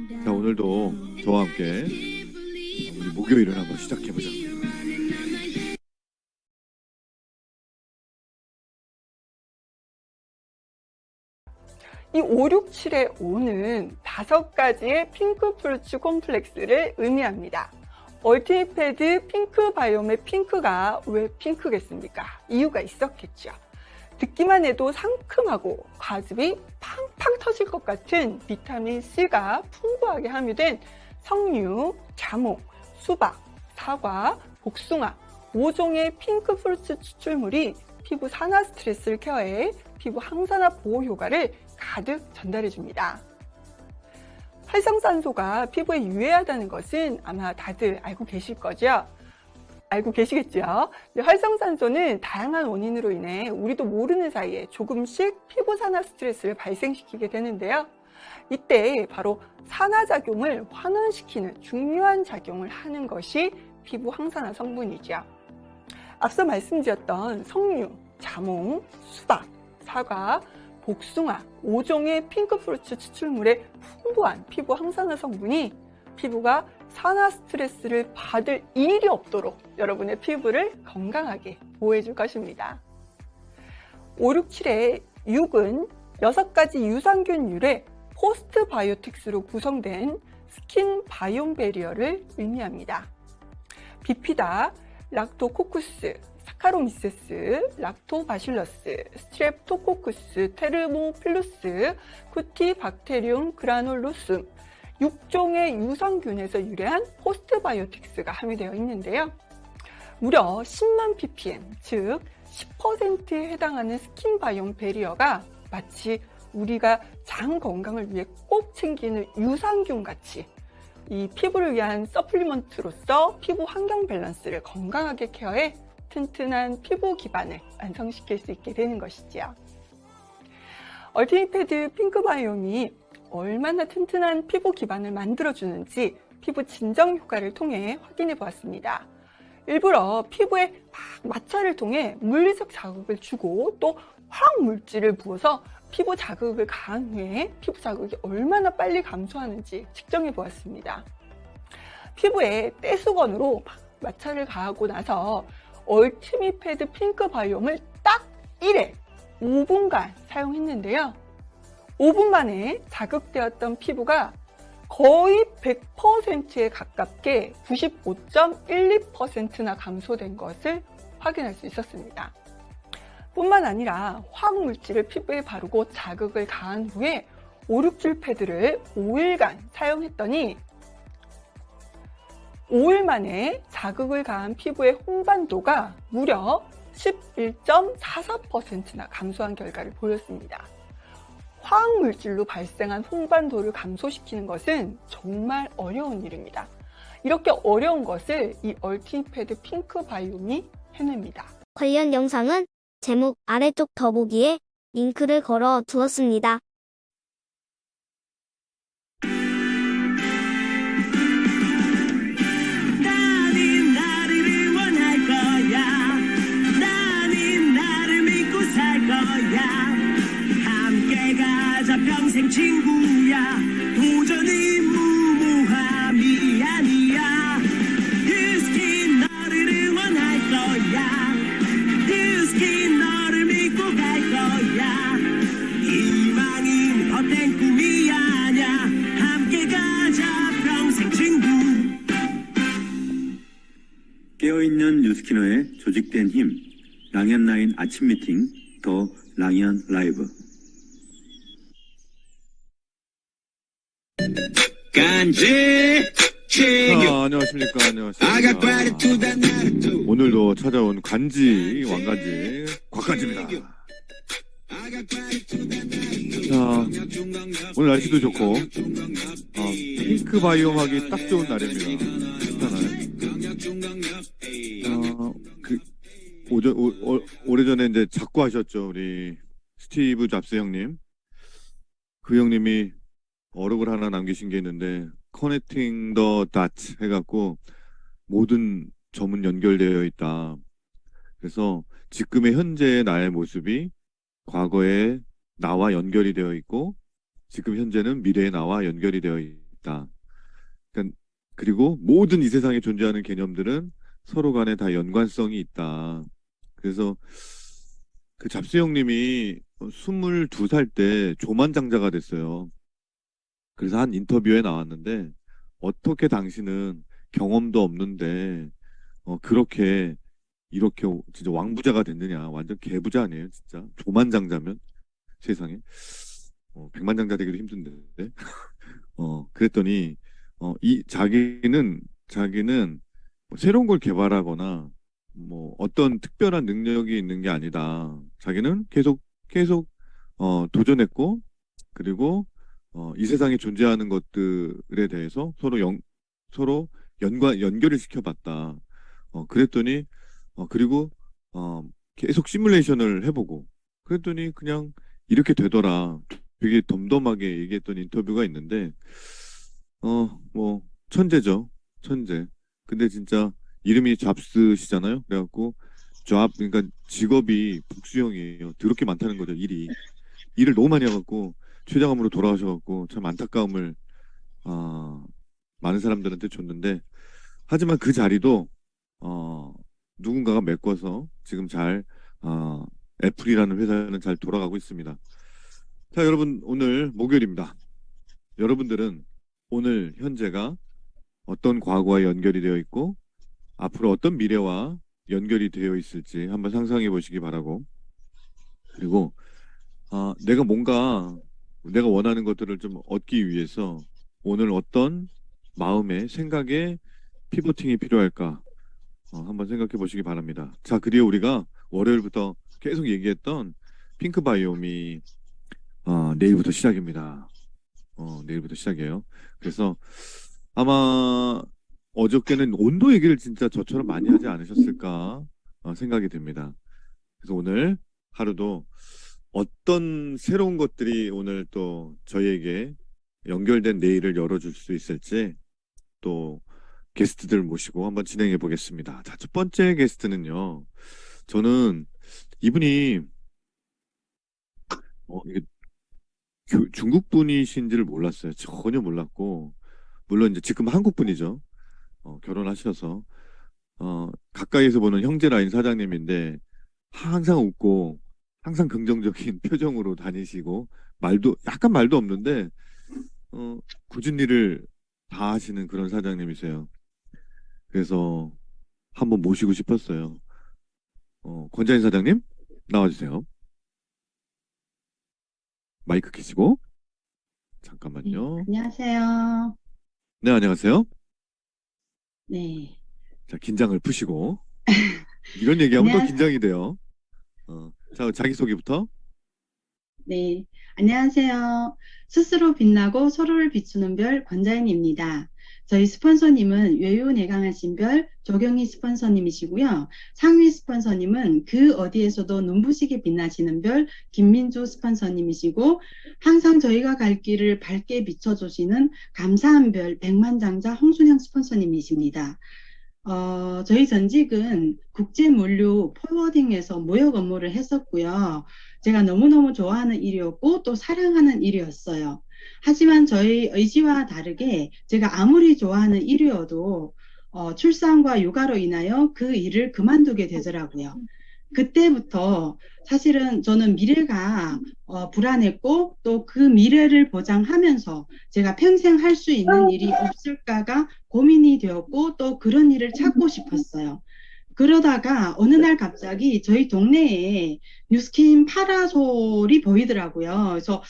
자, 오늘도 저와 함께 우리 목요일을 한번 시작해보자. 이 5, 6, 7의 5는 5가지의 핑크 프루츠 콤플렉스를 의미합니다. 얼티밋 패드 핑크 바이옴의 핑크가 왜 핑크겠습니까? 이유가 있었겠죠. 듣기만 해도 상큼하고 과즙이 팡팡 터질 것 같은 비타민 C가 풍부하게 함유된 석류, 자몽, 수박, 사과, 복숭아 5종의 핑크 프루츠 추출물이 피부 산화 스트레스를 케어해 피부 항산화 보호 효과를 가득 전달해 줍니다. 활성산소가 피부에 유해하다는 것은 아마 다들 알고 계실 거죠? 알고 계시겠죠? 활성산소는 다양한 원인으로 인해 우리도 모르는 사이에 조금씩 피부 산화 스트레스를 발생시키게 되는데요. 이때 바로 산화작용을 환원시키는 중요한 작용을 하는 것이 피부 항산화 성분이죠. 앞서 말씀드렸던 석류, 자몽, 수박, 사과, 복숭아 5종의 핑크 프루츠 추출물의 풍부한 피부 항산화 성분이 피부가 산화 스트레스를 받을 일이 없도록 여러분의 피부를 건강하게 보호해 줄 것입니다. 5, 6, 7의 6은 6가지 유산균율의 포스트바이오틱스로 구성된 스킨 바이옴 베리어를 의미합니다. 비피다, 락토코쿠스, 사카로미세스, 락토바실러스, 스트랩토코쿠스, 테르모필루스, 쿠티박테리움 그라놀루숨 6종의 유산균에서 유래한 포스트바이오틱스가 함유되어 있는데요. 무려 10만 ppm, 즉 10%에 해당하는 스킨바이옴 베리어가 마치 우리가 장 건강을 위해 꼭 챙기는 유산균 같이 이 피부를 위한 서플리먼트로서 피부 환경 밸런스를 건강하게 케어해 튼튼한 피부 기반을 완성시킬 수 있게 되는 것이지요. 얼티밋 패드 핑크 바이옴이 얼마나 튼튼한 피부 기반을 만들어주는지 피부 진정 효과를 통해 확인해 보았습니다. 일부러 피부에 마찰을 통해 물리적 자극을 주고 또 화학 물질을 부어서 피부 자극을 가한 후에 피부 자극이 얼마나 빨리 감소하는지 측정해 보았습니다. 피부에 떼수건으로 마찰을 가하고 나서 얼티밋 패드 핑크 바이옴을 딱 1회 5분간 사용했는데요. 5분 만에 자극되었던 피부가 거의 100%에 가깝게 95.12%나 감소된 것을 확인할 수 있었습니다. 뿐만 아니라 화학물질을 피부에 바르고 자극을 가한 후에 5, 6, 7 패드를 5일간 사용했더니 5일 만에 자극을 가한 피부의 홍반도가 무려 11.44%나 감소한 결과를 보였습니다. 화학물질로 발생한 홍반도를 감소시키는 것은 정말 어려운 일입니다. 이렇게 어려운 것을 이 얼티밋 패드 핑크 바이옴이 해냅니다. 관련 영상은 제목 아래쪽 더보기에 링크를 걸어 두었습니다. 나는 나를 응원할 거야. 나는 나를 믿고 살 거야. 함께 가자 평생 친구야. 도전은 무모함이 아니야. 유스킨 너를 응원할 거야. 유스킨 너를 믿고 갈 거야. 희망은 헛된 꿈이 아냐. 함께 가자 평생 친구. 깨어있는 뉴스키너의 조직된 힘, 랑현라인 아침 미팅, 더 랑현 라이브. 안녕하십니까. 오늘도 찾아온 관지, 왕관지, 곽관지입니다. 자, 오늘 날씨도 좋고, 핑크 바이옴 하기 딱 좋은 날입니다. 오래전에 이제 작고 하셨죠. 우리 스티브 잡스 형님. 그 형님이 어록을 하나 남기신 게 있는데, 커넥팅 더 다트 해갖고 모든 점은 연결되어 있다. 그래서 지금의 현재의 나의 모습이 과거의 나와 연결이 되어 있고, 지금 현재는 미래의 나와 연결이 되어 있다. 그러니까 그리고 모든 이 세상에 존재하는 개념들은 서로 간에 다 연관성이 있다. 그래서 그 잡스 형님이 22살 때 조만장자가 됐어요. 그래서 한 인터뷰에 나왔는데 어떻게 당신은 경험도 없는데 그렇게 이렇게 진짜 왕부자가 됐느냐. 완전 개부자 아니에요, 진짜. 조만장자면 세상에. 백만장자 되기도 힘든데. 그랬더니 이 자기는 뭐 새로운 걸 개발하거나 뭐 어떤 특별한 능력이 있는 게 아니다. 자기는 계속 도전했고 그리고 이 세상에 존재하는 것들에 대해서 서로 연결을 시켜봤다. 그랬더니 그리고 계속 시뮬레이션을 해보고 그랬더니 그냥 이렇게 되더라. 되게 덤덤하게 얘기했던 인터뷰가 있는데 뭐 천재죠. 천재. 근데 진짜 이름이 잡스시잖아요. 그래갖고 그러니까 직업이 복수형이에요. 더럽게 많다는 거죠. 일을 너무 많이 해갖고 최장암으로 돌아가셔갖고 참 안타까움을 아, 많은 사람들한테 줬는데 하지만 그 자리도 누군가가 메꿔서 지금 잘 애플이라는 회사는 잘 돌아가고 있습니다. 자, 여러분 오늘 목요일입니다. 여러분들은 오늘 현재가 어떤 과거와 연결이 되어 있고 앞으로 어떤 미래와 연결이 되어 있을지 한번 상상해 보시기 바라고 그리고 내가 원하는 것들을 좀 얻기 위해서 오늘 어떤 마음의 생각의 피보팅이 필요할까 한번 생각해 보시기 바랍니다. 자, 그리고 우리가 월요일부터 계속 얘기했던 핑크 바이옴이 내일부터 시작입니다. 내일부터 시작이에요. 그래서 아마 어저께는 온도 얘기를 진짜 저처럼 많이 하지 않으셨을까 생각이 듭니다. 그래서 오늘 하루도 어떤 새로운 것들이 오늘 또 저희에게 연결된 내일을 열어줄 수 있을지 또 게스트들 모시고 한번 진행해 보겠습니다. 자, 첫 번째 게스트는요. 저는 이분이 이게 중국 분이신지를 몰랐어요. 전혀 몰랐고 물론 이제 지금 한국 분이죠. 결혼하셔서 가까이에서 보는 형제 라인 사장님인데 항상 웃고 항상 긍정적인 표정으로 다니시고 약간 말도 없는데 굳은 일을 다 하시는 그런 사장님이세요. 그래서 한번 모시고 싶었어요. 권자인 사장님 나와주세요. 마이크 켜시고 잠깐만요. 안녕하세요. 네, 안녕하세요. 네. 자, 긴장을 푸시고 이런 얘기하면 또 안녕하세요. 긴장이 돼요. 자, 자기소개부터. 네. 안녕하세요. 스스로 빛나고 서로를 비추는 별 권자연입니다. 저희 스폰서님은 외유내강하신 별 조경희 스폰서님이시고요. 상위 스폰서님은 그 어디에서도 눈부시게 빛나시는 별 김민주 스폰서님이시고 항상 저희가 갈 길을 밝게 비춰주시는 감사한 별 백만장자 홍순영 스폰서님이십니다. 저희 전직은 국제물류 포워딩에서 무역 업무를 했었고요. 제가 너무너무 좋아하는 일이었고 또 사랑하는 일이었어요. 하지만 저희 의지와 다르게 제가 아무리 좋아하는 일이어도 출산과 육아로 인하여 그 일을 그만두게 되더라고요. 그때부터 사실은 저는 미래가 불안했고 또 그 미래를 보장하면서 제가 평생 할 수 있는 일이 없을까가 고민이 되었고 또 그런 일을 찾고 싶었어요. 그러다가 어느 날 갑자기 저희 동네에 뉴스킨 파라솔이 보이더라고요. 그래서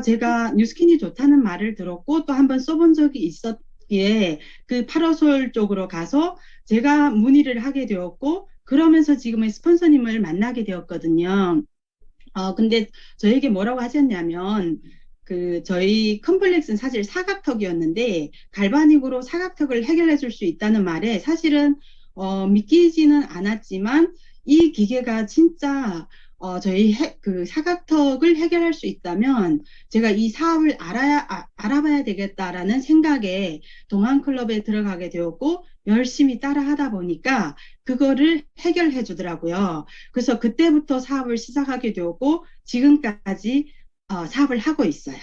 제가 뉴스킨이 좋다는 말을 들었고 또 한번 써본 적이 있었기에 그 파라솔 쪽으로 가서 제가 문의를 하게 되었고 그러면서 지금의 스폰서님을 만나게 되었거든요. 근데 저에게 뭐라고 하셨냐면 저희 컴플렉스는 사실 사각턱이었는데 갈바닉으로 사각턱을 해결해 줄 수 있다는 말에 사실은 믿기지는 않았지만 이 기계가 진짜 저희 사각턱을 해결할 수 있다면 제가 이 사업을 알아봐야 되겠다라는 생각에 동안클럽에 들어가게 되었고 열심히 따라 하다 보니까 그거를 해결해 주더라고요. 그래서 그때부터 사업을 시작하게 되었고 지금까지 사업을 하고 있어요.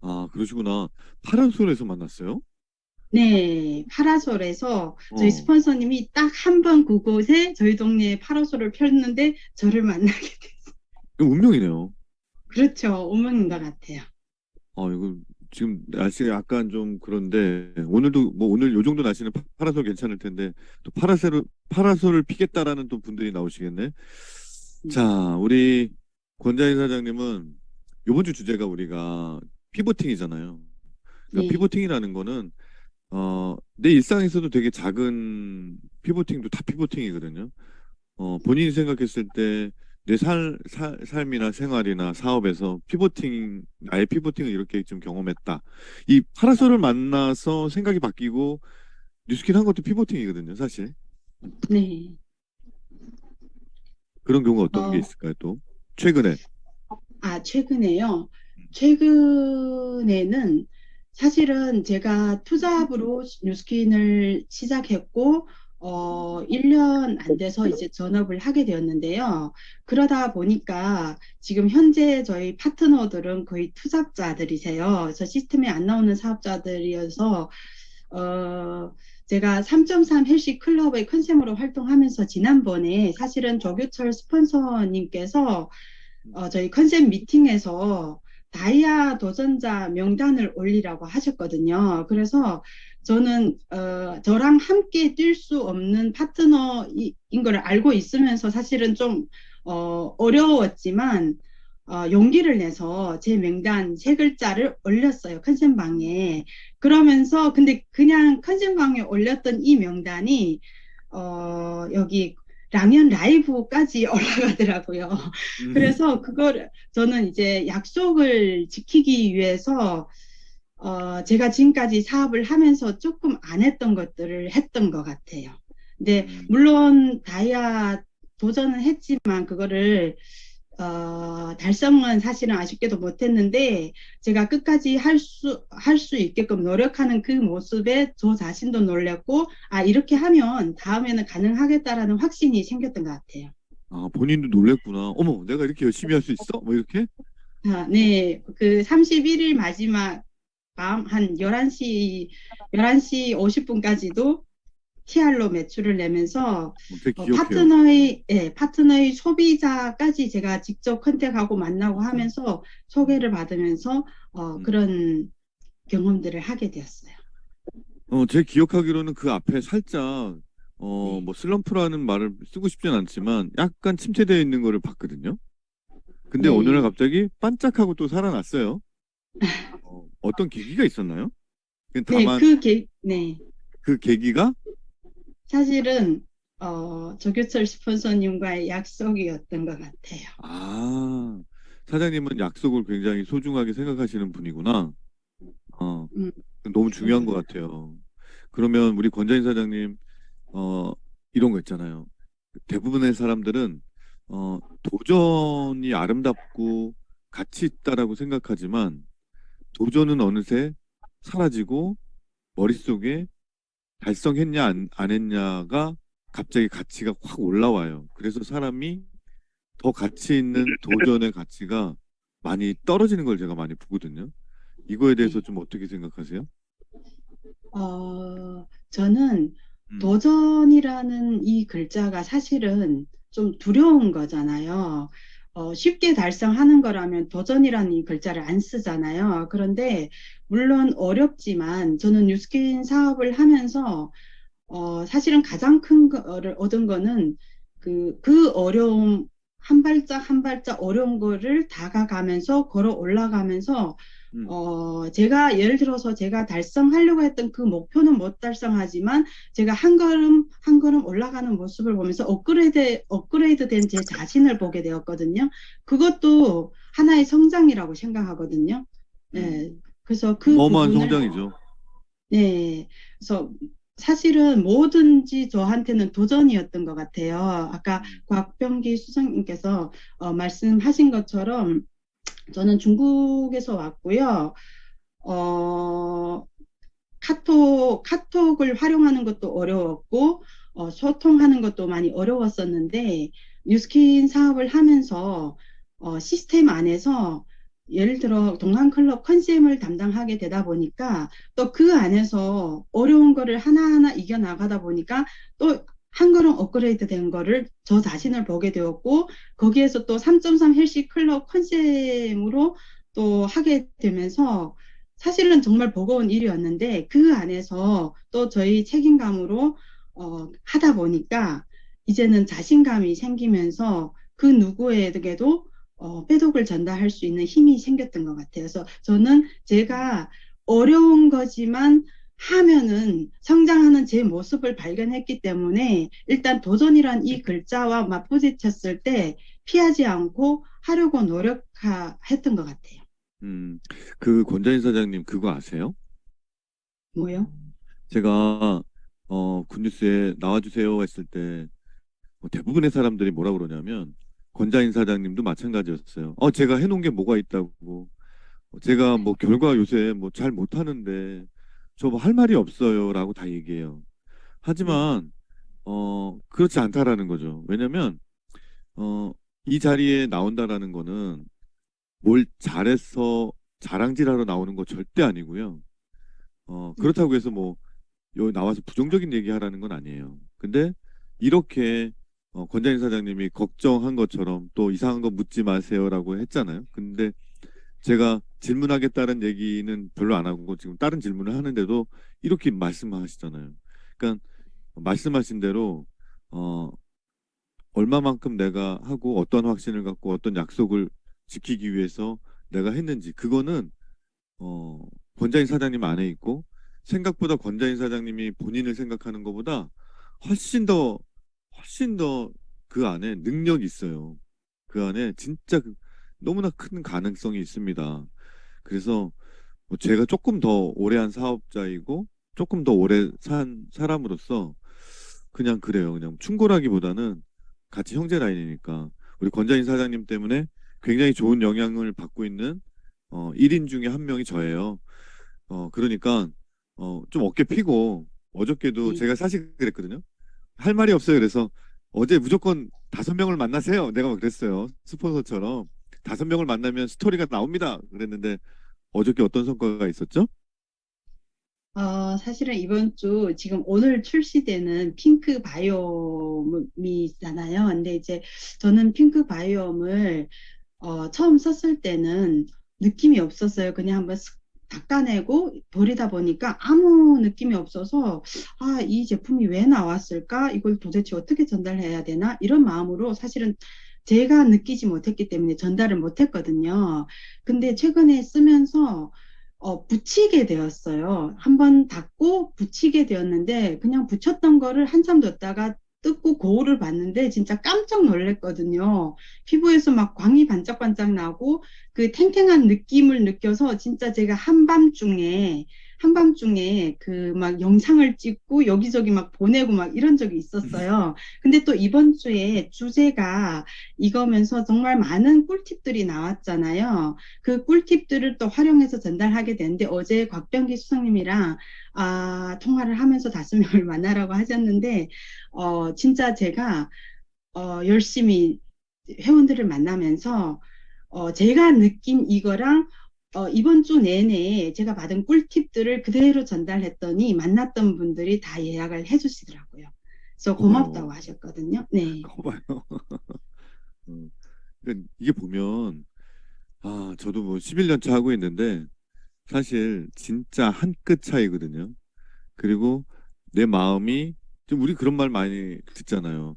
아, 그러시구나. 파란솔에서 만났어요? 네, 파라솔에서 저희 어, 스폰서님이 딱 한 번 그곳에 저희 동네에 파라솔을 폈는데 저를 만나게 됐어요. 이거 운명이네요. 그렇죠. 운명인 것 같아요. 이거 지금 날씨가 약간 좀 그런데 오늘도 뭐 오늘 요 정도 날씨는 파라솔 괜찮을 텐데 또 파라솔을 피겠다라는 또 분들이 나오시겠네. 자, 우리 권자인 사장님은 이번 주 주제가 우리가 피보팅이잖아요. 그러니까 네, 피보팅이라는 거는 내 일상에서도 되게 작은 피보팅도 다 피보팅이거든요. 본인이 생각했을 때 내 삶이나 생활이나 사업에서 나의 피보팅을 이렇게 좀 경험했다. 이 파라솔을 만나서 생각이 바뀌고 뉴스킨 한 것도 피보팅이거든요, 사실. 네. 그런 경우가 어떤 게 어, 있을까요, 또? 최근에. 최근에요. 최근에는 사실은 제가 투잡으로 뉴스킨을 시작했고, 1년 안 돼서 이제 전업을 하게 되었는데요. 그러다 보니까 지금 현재 저희 파트너들은 거의 투잡자들이세요. 그래서 시스템에 안 나오는 사업자들이어서, 어, 제가 3.3 헬시 클럽의 컨셉으로 활동하면서 지난번에 사실은 조교철 스폰서님께서 저희 컨셉 미팅에서 다이아 도전자 명단을 올리라고 하셨거든요. 그래서 저는 저랑 함께 뛸 수 없는 파트너인 걸 알고 있으면서 사실은 좀 어려웠지만 용기를 내서 제 명단 세 글자를 올렸어요. 컨셉방에. 그러면서 근데 그냥 컨셉방에 올렸던 이 명단이 여기 라면 라이브까지 올라가더라고요. 음, 그래서 그걸 저는 이제 약속을 지키기 위해서 제가 지금까지 사업을 하면서 조금 안 했던 것들을 했던 것 같아요. 근데 음, 물론 다이아 도전은 했지만 그거를 달성은 사실은 아쉽게도 못했는데 제가 끝까지 할 수 있게끔 노력하는 그 모습에 저 자신도 놀랐고, 이렇게 하면 다음에는 가능하겠다라는 확신이 생겼던 것 같아요. 본인도 놀랬구나. 어머, 내가 이렇게 열심히 할 수 있어? 뭐 이렇게? 네, 그 31일 마지막 밤 한 11시 50분까지도 TR로 매출을 내면서 되게 기억해요. 파트너의 소비자까지 제가 직접 컨택하고 만나고 하면서 소개를 받으면서 음. 그런 경험들을 하게 되었어요. 제 기억하기로는 그 앞에 살짝, 네. 뭐 슬럼프라는 말을 쓰고 싶진 않지만 약간 침체되어 있는 거를 봤거든요. 근데 어느 날 네. 갑자기 반짝하고 또 살아났어요. 어떤 계기가 있었나요? 네, 다만 네. 그 계기가, 사실은, 조교철 스폰서님과의 약속이었던 것 같아요. 아, 사장님은 약속을 굉장히 소중하게 생각하시는 분이구나. 어, 음, 너무 중요한 것 맞아요. 같아요. 그러면 우리 권자인 사장님, 어, 이런 거 있잖아요. 대부분의 사람들은 도전이 아름답고 가치 있다라고 생각하지만 도전은 어느새 사라지고 머릿속에 달성했냐 안 했냐가 갑자기 가치가 확 올라와요. 그래서 사람이 더 가치 있는 도전의 가치가 많이 떨어지는 걸 제가 많이 보거든요. 이거에 대해서 네. 좀 어떻게 생각하세요? 저는 음, 도전이라는 이 글자가 사실은 좀 두려운 거잖아요. 쉽게 달성하는 거라면 도전이라는 이 글자를 안 쓰잖아요. 그런데 물론 어렵지만 저는 뉴스킨 사업을 하면서 사실은 가장 큰 거를 얻은 거는 그 어려움 한 발짝 한 발짝 어려운 거를 다가가면서 걸어 올라가면서 음, 제가 예를 들어서 제가 달성하려고 했던 그 목표는 못 달성하지만 제가 한 걸음 한 걸음 올라가는 모습을 보면서 업그레이드 된 제 자신을 보게 되었거든요. 그것도 하나의 성장이라고 생각하거든요. 음. 네, 그래서 그 어마어마한 부분을 성장이죠. 네. 그래서 사실은 뭐든지 저한테는 도전이었던 것 같아요. 아까 음, 곽병기 수석님께서 말씀하신 것처럼 저는 중국에서 왔고요. 어, 카톡을 활용하는 것도 어려웠고, 소통하는 것도 많이 어려웠었는데, 뉴스킨 사업을 하면서 시스템 안에서 예를 들어 동안클럽 컨셉을 담당하게 되다 보니까 또 그 안에서 어려운 거를 하나하나 이겨나가다 보니까 또 한 걸음 업그레이드 된 거를 저 자신을 보게 되었고 거기에서 또 3.3 헬시 클럽 컨셉으로 또 하게 되면서 사실은 정말 버거운 일이었는데 그 안에서 또 저희 책임감으로 하다 보니까 이제는 자신감이 생기면서 그 누구에게도 패독을 전달할 수 있는 힘이 생겼던 것 같아요. 그래서 저는 제가 어려운 거지만 하면은 성장하는 제 모습을 발견했기 때문에 일단 도전이란 이 글자와 맞부딪혔을 때 피하지 않고 하려고 노력했던 것 같아요. 음, 그 권자인 사장님 그거 아세요? 뭐요? 제가 굿뉴스에 나와주세요 했을 때 대부분의 사람들이 뭐라 그러냐면 권자인 사장님도 마찬가지였어요. 제가 해놓은 게 뭐가 있다고. 제가 뭐 결과 요새 뭐 잘 못하는데 저 뭐 할 말이 없어요라고 다 얘기해요. 네. 하지만 그렇지 않다라는 거죠. 왜냐면 어, 이 자리에 나온다라는 거는 뭘 잘해서 자랑질하러 나오는 거 절대 아니고요. 그렇다고 해서 뭐 여기 나와서 부정적인 얘기하라는 건 아니에요. 근데 이렇게 권장인 사장님이 걱정한 것처럼 또 이상한 거 묻지 마세요라고 했잖아요. 근데 제가 질문하겠다는 얘기는 별로 안 하고 지금 다른 질문을 하는데도 이렇게 말씀하시잖아요. 그러니까 말씀하신 대로 어, 얼마만큼 내가 하고 어떤 확신을 갖고 어떤 약속을 지키기 위해서 내가 했는지 그거는 어, 권자인 사장님 안에 있고 생각보다 권자인 사장님이 본인을 생각하는 것보다 훨씬 더 훨씬 더 그 안에 능력이 있어요. 그 안에 진짜 너무나 큰 가능성이 있습니다. 그래서 뭐 제가 조금 더 오래 한 사업자이고 조금 더 오래 산 사람으로서 그냥 그래요. 그냥 충고라기보다는 같이 형제 라인이니까 우리 권자인 사장님 때문에 굉장히 좋은 영향을 받고 있는 1인 중에 한 명이 저예요. 그러니까 좀 어깨 피고 어저께도 네. 제가 사실 그랬거든요. 할 말이 없어요. 그래서 어제 무조건 5명을 만나세요. 내가 막 그랬어요. 스폰서처럼 5명을 만나면 스토리가 나옵니다. 그랬는데 어저께 어떤 성과가 있었죠? 사실은 이번 주 지금 오늘 출시되는 핑크 바이옴이잖아요. 근데 이제 저는 핑크 바이옴을 처음 썼을 때는 느낌이 없었어요. 그냥 한번 쓱 닦아내고 버리다 보니까 아무 느낌이 없어서 이 제품이 왜 나왔을까? 이걸 도대체 어떻게 전달해야 되나? 이런 마음으로 사실은 제가 느끼지 못했기 때문에 전달을 못했거든요. 근데 최근에 쓰면서 붙이게 되었어요. 한번 닫고 붙이게 되었는데 그냥 붙였던 거를 한참 뒀다가 뜯고 거울을 봤는데 진짜 깜짝 놀랐거든요. 피부에서 막 광이 반짝반짝 나고 그 탱탱한 느낌을 느껴서 진짜 제가 한밤중에 그 막 영상을 찍고 여기저기 막 보내고 막 이런 적이 있었어요. 근데 또 이번 주에 주제가 이거면서 정말 많은 꿀팁들이 나왔잖아요. 그 꿀팁들을 또 활용해서 전달하게 되는데 어제 곽병기 수석님이랑 통화를 하면서 5명을 만나라고 하셨는데 진짜 제가 열심히 회원들을 만나면서 제가 느낀 이거랑 이번 주 내내 제가 받은 꿀팁들을 그대로 전달했더니 만났던 분들이 다 예약을 해주시더라고요. 그래서 고맙다고 거봐요. 하셨거든요. 네. 거봐요. 그러니까 이게 보면 저도 뭐 11년 차 하고 있는데 사실 진짜 한 끗 차이거든요. 그리고 내 마음이 좀 우리 그런 말 많이 듣잖아요.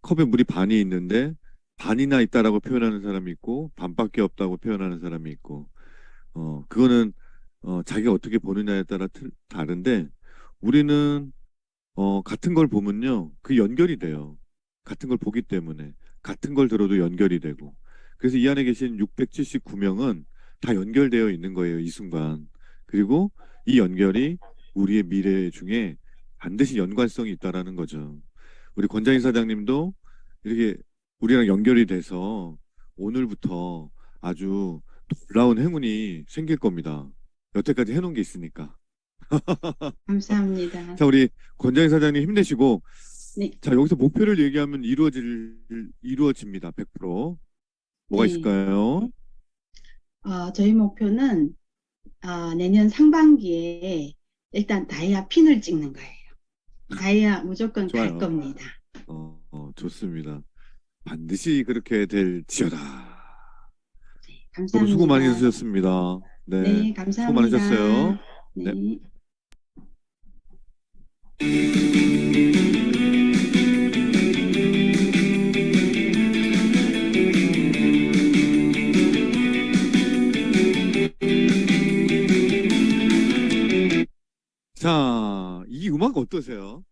컵에 물이 반이 있는데 반이나 있다라고 표현하는 사람이 있고 반밖에 없다고 표현하는 사람이 있고 그거는 자기가 어떻게 보느냐에 따라 다른데 우리는 같은 걸 보면요 그 연결이 돼요. 같은 걸 보기 때문에 같은 걸 들어도 연결이 되고 그래서 이 안에 계신 679명은 다 연결되어 있는 거예요 이 순간. 그리고 이 연결이 우리의 미래 중에 반드시 연관성이 있다라는 거죠. 우리 권장인 사장님도 이렇게 우리랑 연결이 돼서 오늘부터 아주 놀라운 행운이 생길 겁니다. 여태까지 해놓은 게 있으니까. 감사합니다. 자, 우리 권장인 사장님 힘내시고, 네. 자, 여기서 목표를 얘기하면 이루어집니다. 100%. 뭐가 네. 있을까요? 저희 목표는 내년 상반기에 일단 다이아 핀을 찍는 거예요. 다이아 무조건 갈 좋아요. 겁니다. 좋습니다. 반드시 그렇게 될지어다. 너무 감사합니다. 수고 많이 하셨습니다. 네, 네, 수고 감사합니다. 많으셨어요. 네. 네. 자, 이 음악 어떠세요?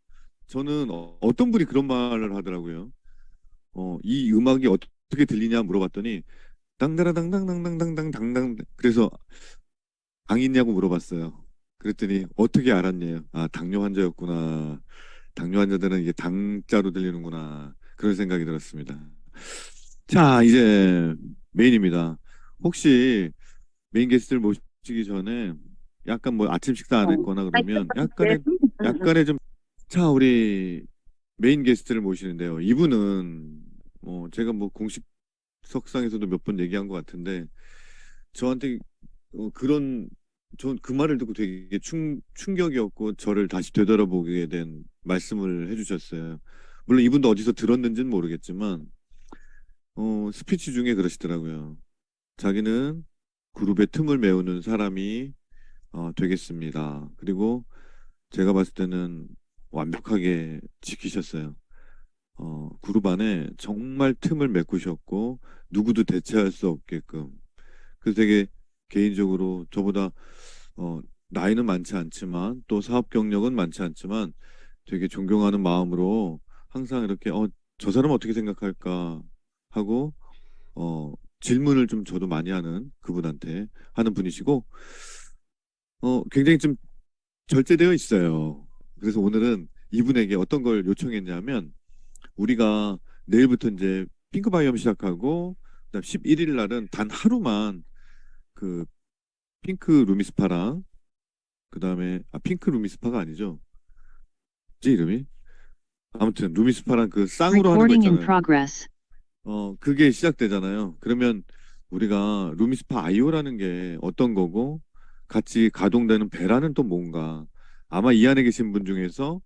저는 어떤 분이 그런 말을 하더라고요. 이 음악이 어떻게 들리냐 물어봤더니 당다라당당당당당당당 그래서 당 있냐고 물어봤어요. 그랬더니 어떻게 알았냐요? 아, 당뇨 환자였구나. 당뇨 환자들은 이게 당자로 들리는구나. 그런 생각이 들었습니다. 자, 이제 메인입니다. 혹시 메인 게스트를 모시기 전에 약간 뭐 아침 식사 안 했거나 그러면 약간의 좀, 자, 우리 메인 게스트를 모시는데요. 이분은 제가 뭐 공식 석상에서도 몇 번 얘기한 것 같은데 저한테 그런 전 그 말을 듣고 되게 충격이었고 저를 다시 되돌아보게 된 말씀을 해주셨어요. 물론 이분도 어디서 들었는지는 모르겠지만 스피치 중에 그러시더라고요. 자기는 그룹의 틈을 메우는 사람이 되겠습니다. 그리고 제가 봤을 때는 완벽하게 지키셨어요. 그룹 안에 정말 틈을 메꾸셨고 누구도 대체할 수 없게끔. 그래서 되게 개인적으로 저보다 나이는 많지 않지만 또 사업 경력은 많지 않지만 되게 존경하는 마음으로 항상 이렇게 저 사람 어떻게 생각할까 하고 질문을 좀 저도 많이 하는 그분한테 하는 분이시고 굉장히 좀 절제되어 있어요. 그래서 오늘은 이분에게 어떤 걸 요청했냐면 우리가 내일부터 이제 핑크바이옴 시작하고 그다음 11일 날은 단 하루만 그 핑크 루미스파랑 그다음에 핑크 루미스파가 아니죠. 제 이름이 아무튼 루미스파랑 그 쌍으로 하는 거 Recording in 있잖아요. progress. 그게 시작되잖아요. 그러면 우리가 루미스파 아이오라는 게 어떤 거고 같이 가동되는 배라는 또 뭔가 아마 이 안에 계신 분 중에서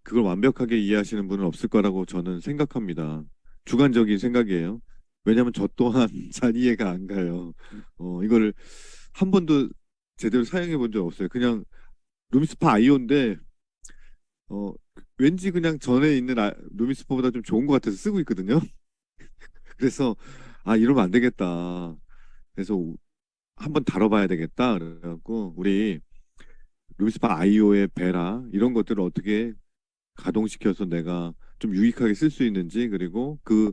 그걸 완벽하게 이해하시는 분은 없을 거라고 저는 생각합니다. 주관적인 생각이에요. 왜냐하면 저 또한 잘 이해가 안 가요. 이거를 한 번도 제대로 사용해 본 적 없어요. 그냥 루미스파 아이오인데 왠지 그냥 전에 있는 루미스파보다 좀 좋은 것 같아서 쓰고 있거든요. 그래서 이러면 안 되겠다. 그래서 한번 다뤄봐야 되겠다. 그래갖고 우리 루미스파 아이오의 베라 이런 것들을 어떻게 가동시켜서 내가 좀 유익하게 쓸 수 있는지 그리고 그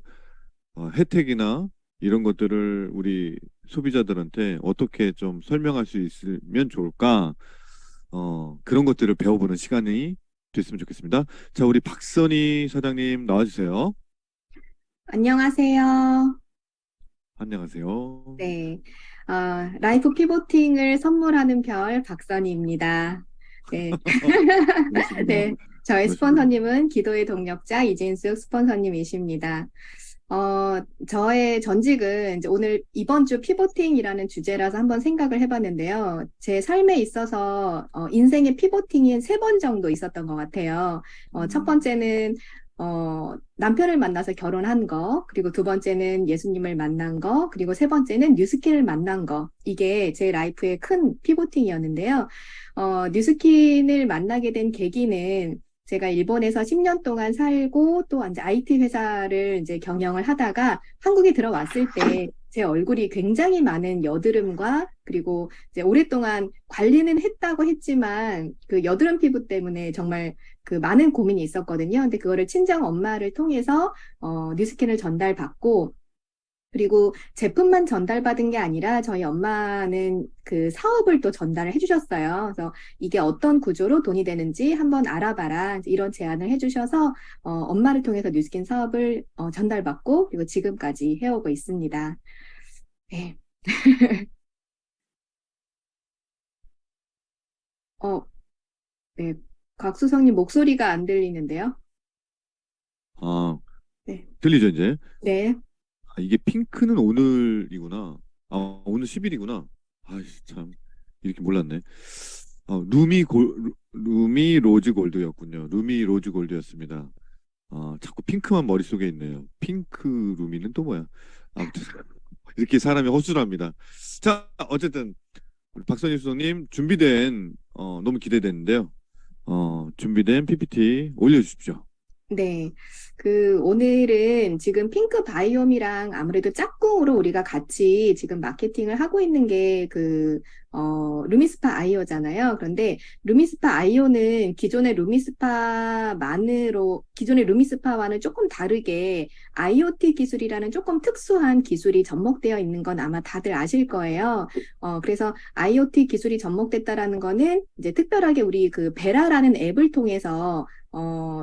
혜택이나 이런 것들을 우리 소비자들한테 어떻게 좀 설명할 수 있으면 좋을까? 그런 것들을 배워보는 시간이 됐으면 좋겠습니다. 자, 우리 박선희 사장님 나와주세요. 안녕하세요. 안녕하세요. 네, 라이프 피보팅을 선물하는 별 박선희입니다. 네, 그렇습니다. 네, 저희 그렇습니다. 스폰서님은 기도의 동력자 이진숙 스폰서님이십니다. 저의 전직은 이제 오늘 이번 주 피보팅이라는 주제라서 한번 생각을 해봤는데요. 제 삶에 있어서 인생의 피보팅이 3번 정도 있었던 것 같아요. 첫 번째는 남편을 만나서 결혼한 거, 그리고 두 번째는 예수님을 만난 거, 그리고 세 번째는 뉴스킨을 만난 거. 이게 제 라이프의 큰 피보팅이었는데요. 뉴스킨을 만나게 된 계기는 제가 일본에서 10년 동안 살고 또 이제 IT 회사를 이제 경영을 하다가 한국에 들어왔을 때 제 얼굴이 굉장히 많은 여드름과 그리고 이제 오랫동안 관리는 했다고 했지만 그 여드름 피부 때문에 정말 그 많은 고민이 있었거든요. 근데 그거를 친정 엄마를 통해서 뉴스킨을 전달받고 그리고 제품만 전달받은 게 아니라 저희 엄마는 그 사업을 또 전달을 해주셨어요. 그래서 이게 어떤 구조로 돈이 되는지 한번 알아봐라. 이런 제안을 해주셔서 엄마를 통해서 뉴스킨 사업을 전달받고 그리고 지금까지 해오고 있습니다. 네. 네. 곽수성님 목소리가 안 들리는데요. 아, 네. 들리죠, 이제? 네. 이게 핑크는 오늘이구나. 오늘 오늘 10일이구나. 아이씨, 참. 이렇게 몰랐네. 루미 로즈 골드였군요. 루미 로즈 골드였습니다. 자꾸 핑크만 머릿속에 있네요. 핑크 루미는 또 뭐야? 아무튼 이렇게 사람이 허술합니다. 자, 어쨌든 우리 박선희 수석님 준비된 너무 기대되는데요. 준비된 PPT 올려주십시오. 네. 오늘은 지금 핑크 바이옴이랑 아무래도 짝꿍으로 우리가 같이 지금 마케팅을 하고 있는 게 루미스파 아이오잖아요. 그런데 루미스파 아이오는 기존의 루미스파와는 조금 다르게 IoT 기술이라는 조금 특수한 기술이 접목되어 있는 건 아마 다들 아실 거예요. 그래서 IoT 기술이 접목됐다라는 거는 이제 특별하게 우리 베라라는 앱을 통해서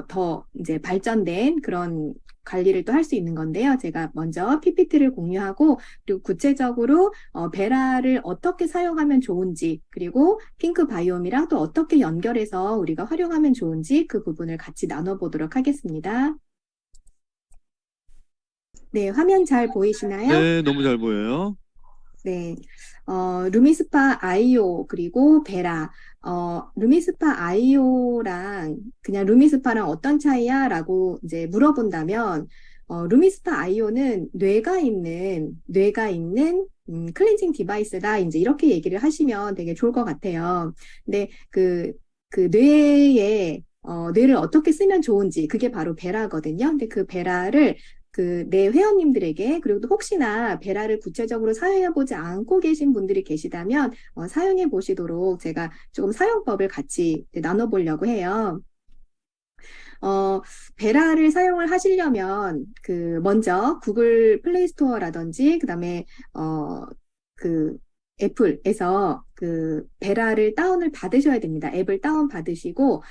더 이제 발전된 그런 관리를 또 할 수 있는 건데요. 제가 먼저 PPT를 공유하고 그리고 구체적으로 베라를 어떻게 사용하면 좋은지 그리고 핑크 바이옴이랑 또 어떻게 연결해서 우리가 활용하면 좋은지 그 부분을 같이 나눠보도록 하겠습니다. 네, 화면 잘 보이시나요? 네, 너무 잘 보여요. 네, 루미스파 아이오 그리고 베라. 루미스파 아이오랑 그냥 루미스파랑 어떤 차이야? 라고 이제 물어본다면, 루미스파 아이오는 뇌가 있는 클렌징 디바이스다. 이제 이렇게 얘기를 하시면 되게 좋을 것 같아요. 근데 뇌를 어떻게 쓰면 좋은지, 그게 바로 베라거든요. 근데 그 베라를 내 회원님들에게 그리고 또 혹시나 베라를 구체적으로 사용해보지 않고 계신 분들이 계시다면 사용해 보시도록 제가 조금 사용법을 같이 나눠보려고 해요. 베라를 사용을 하시려면 먼저 구글 플레이 스토어라든지 그다음에 애플에서 베라를 다운을 받으셔야 됩니다. 앱을 다운 받으시고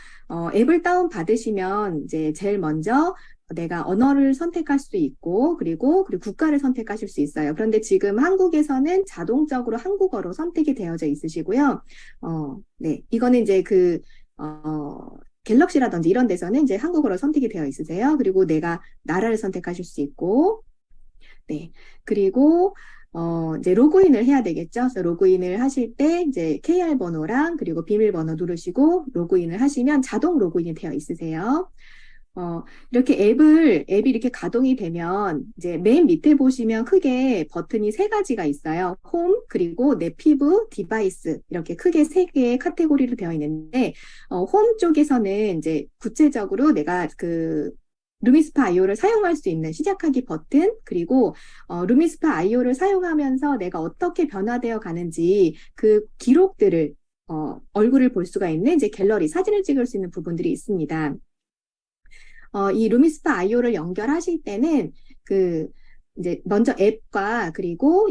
앱을 다운 받으시면 이제 제일 먼저 내가 언어를 선택할 수 있고 그리고 국가를 선택하실 수 있어요. 그런데 지금 한국에서는 자동적으로 한국어로 선택이 되어져 있으시고요. 네, 이거는 이제 갤럭시라든지 이런 데서는 이제 한국어로 선택이 되어 있으세요. 그리고 내가 나라를 선택하실 수 있고, 네, 그리고 이제 로그인을 해야 되겠죠. 그래서 로그인을 하실 때 이제 KR 번호랑 그리고 비밀번호 누르시고 로그인을 하시면 자동 로그인이 되어 있으세요. 이렇게 앱이 이렇게 가동이 되면 이제 맨 밑에 보시면 크게 버튼이 3가지가 있어요. 홈, 그리고 내 피부, 디바이스 이렇게 크게 3개의 카테고리로 되어 있는데 홈 쪽에서는 이제 구체적으로 내가 루미스파 아이오를 사용할 수 있는 시작하기 버튼 그리고 루미스파 아이오를 사용하면서 내가 어떻게 변화되어 가는지 그 기록들을 얼굴을 볼 수가 있는 이제 갤러리 사진을 찍을 수 있는 부분들이 있습니다. 이 루미스파 아이오를 연결하실 때는 이제 먼저 앱과 그리고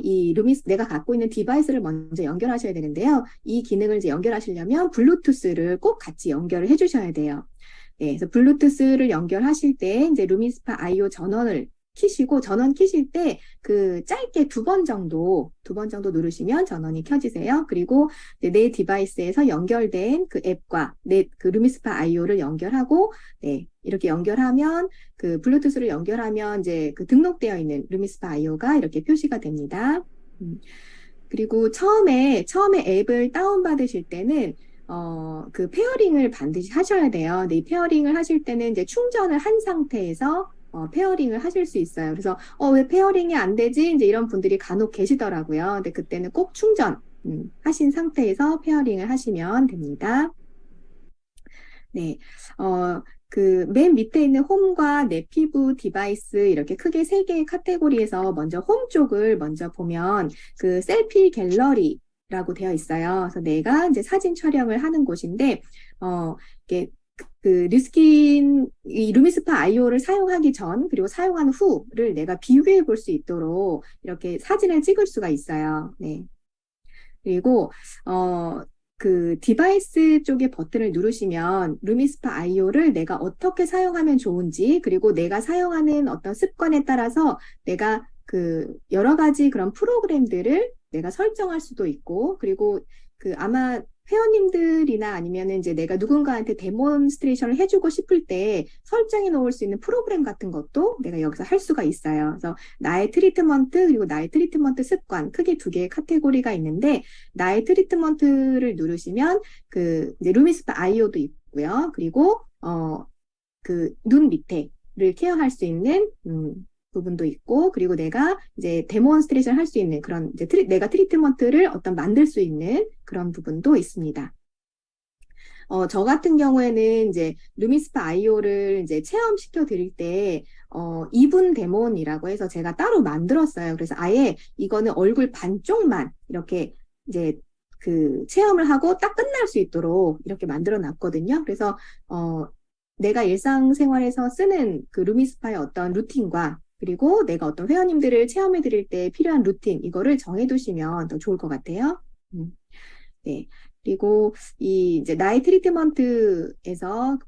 내가 갖고 있는 디바이스를 먼저 연결하셔야 되는데요. 이 기능을 이제 연결하시려면 블루투스를 꼭 같이 연결을 해주셔야 돼요. 네, 그래서 블루투스를 연결하실 때 이제 루미스파 아이오 전원 키실 때 짧게 2번 정도 누르시면 전원이 켜지세요. 그리고 내 디바이스에서 연결된 앱과 루미스파 아이오를 연결하고, 네, 이렇게 연결하면 블루투스를 연결하면 이제 등록되어 있는 루미스파 아이오가 이렇게 표시가 됩니다. 그리고 처음에 앱을 다운받으실 때는 페어링을 반드시 하셔야 돼요. 근데 이 페어링을 하실 때는 이제 충전을 한 상태에서 페어링을 하실 수 있어요. 그래서 왜 페어링이 안 되지? 이제 이런 분들이 간혹 계시더라고요. 근데 그때는 꼭 충전 하신 상태에서 페어링을 하시면 됩니다. 네, 맨 밑에 있는 홈과 내 피부, 디바이스 이렇게 크게 3개의 카테고리에서 먼저 홈 쪽을 먼저 보면 셀피 갤러리라고 되어 있어요. 그래서 내가 이제 사진 촬영을 하는 곳인데 이게 이 루미스파 아이오를 사용하기 전 그리고 사용한 후를 내가 비교해 볼 수 있도록 이렇게 사진을 찍을 수가 있어요. 네. 그리고 디바이스 쪽에 버튼을 누르시면 루미스파 아이오를 내가 어떻게 사용하면 좋은지 그리고 내가 사용하는 어떤 습관에 따라서 내가 여러 가지 그런 프로그램들을 내가 설정할 수도 있고 그리고 아마 회원님들이나 아니면 이제 내가 누군가한테 데몬스트레이션을 해주고 싶을 때 설정해 놓을 수 있는 프로그램 같은 것도 내가 여기서 할 수가 있어요. 그래서 나의 트리트먼트 그리고 나의 트리트먼트 습관 크게 두 개의 카테고리가 있는데 나의 트리트먼트를 누르시면 그 이제 루미스파 아이오도 있고요. 그리고 그 눈 밑에를 케어할 수 있는 부분도 있고, 그리고 내가 이제 데몬스트레이션 할 수 있는 그런 이제 내가 트리트먼트를 어떤 만들 수 있는 그런 부분도 있습니다. 저 같은 경우에는 이제 루미스파 아이오를 이제 체험시켜 드릴 때, 2분 데몬이라고 해서 제가 따로 만들었어요. 그래서 아예 이거는 얼굴 반쪽만 이렇게 이제 그 체험을 하고 딱 끝날 수 있도록 이렇게 만들어 놨거든요. 그래서, 내가 일상생활에서 쓰는 그 루미스파의 어떤 루틴과 그리고 내가 어떤 회원님들을 체험해 드릴 때 필요한 루틴, 이거를 정해 두시면 더 좋을 것 같아요. 네. 그리고 이제 나의 트리트먼트에서,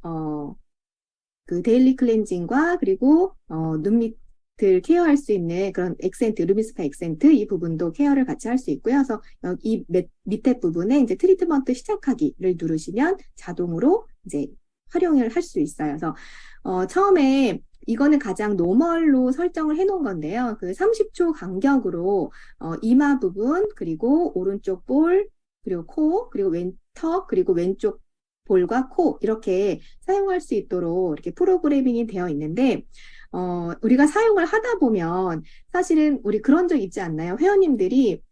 그 데일리 클렌징과 그리고, 눈 밑을 케어할 수 있는 그런 액센트, 루미스파 액센트, 이 부분도 케어를 같이 할 수 있고요. 그래서 이 밑에 부분에 이제 트리트먼트 시작하기를 누르시면 자동으로 이제 활용을 할 수 있어요. 그래서, 처음에 이거는 가장 노멀로 설정을 해 놓은 건데요. 그 30초 간격으로 이마 부분, 그리고 오른쪽 볼, 그리고 코, 그리고 왼턱, 그리고 왼쪽 볼과 코 이렇게 사용할 수 있도록 이렇게 프로그래밍이 되어 있는데 우리가 사용을 하다 보면 사실은 우리 그런 적 있지 않나요? 회원님들이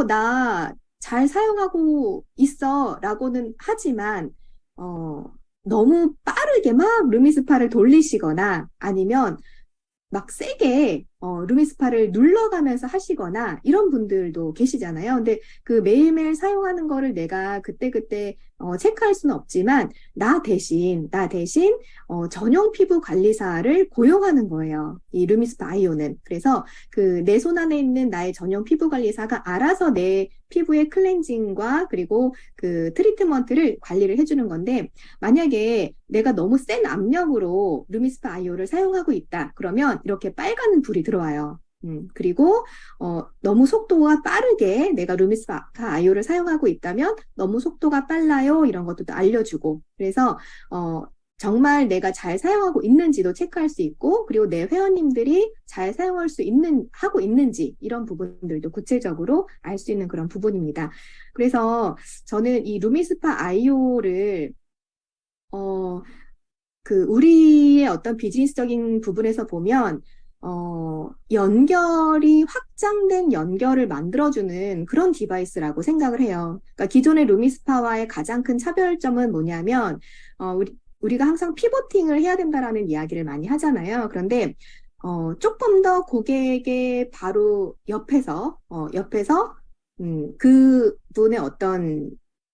나 잘 사용하고 있어 라고는 하지만 너무 빠르게 막 루미스파를 돌리시거나 아니면 막 세게 루미스파를 눌러가면서 하시거나 이런 분들도 계시잖아요. 근데 그 매일매일 사용하는 거를 내가 그때그때 체크할 수는 없지만 나 대신 전용 피부 관리사를 고용하는 거예요. 이 루미스파 아이오는. 그래서 그 내 손 안에 있는 나의 전용 피부 관리사가 알아서 내 피부의 클렌징과 그리고 그 트리트먼트를 관리를 해주는 건데 만약에 내가 너무 센 압력으로 루미스파 아이오를 사용하고 있다. 그러면 이렇게 빨간 불이 들어와요. 그리고 너무 속도가 빠르게 내가 루미스파 아이오를 사용하고 있다면 너무 속도가 빨라요. 이런 것도 또 알려주고. 그래서 정말 내가 잘 사용하고 있는지도 체크할 수 있고, 그리고 내 회원님들이 잘 사용할 수 하고 있는지, 이런 부분들도 구체적으로 알 수 있는 그런 부분입니다. 그래서 저는 이 루미스파 아이오를, 우리의 어떤 비즈니스적인 부분에서 보면, 확장된 연결을 만들어주는 그런 디바이스라고 생각을 해요. 그러니까 기존의 루미스파와의 가장 큰 차별점은 뭐냐면, 우리가 항상 피보팅을 해야 된다라는 이야기를 많이 하잖아요. 그런데 조금 더 고객의 바로 옆에서 그 분의 어떤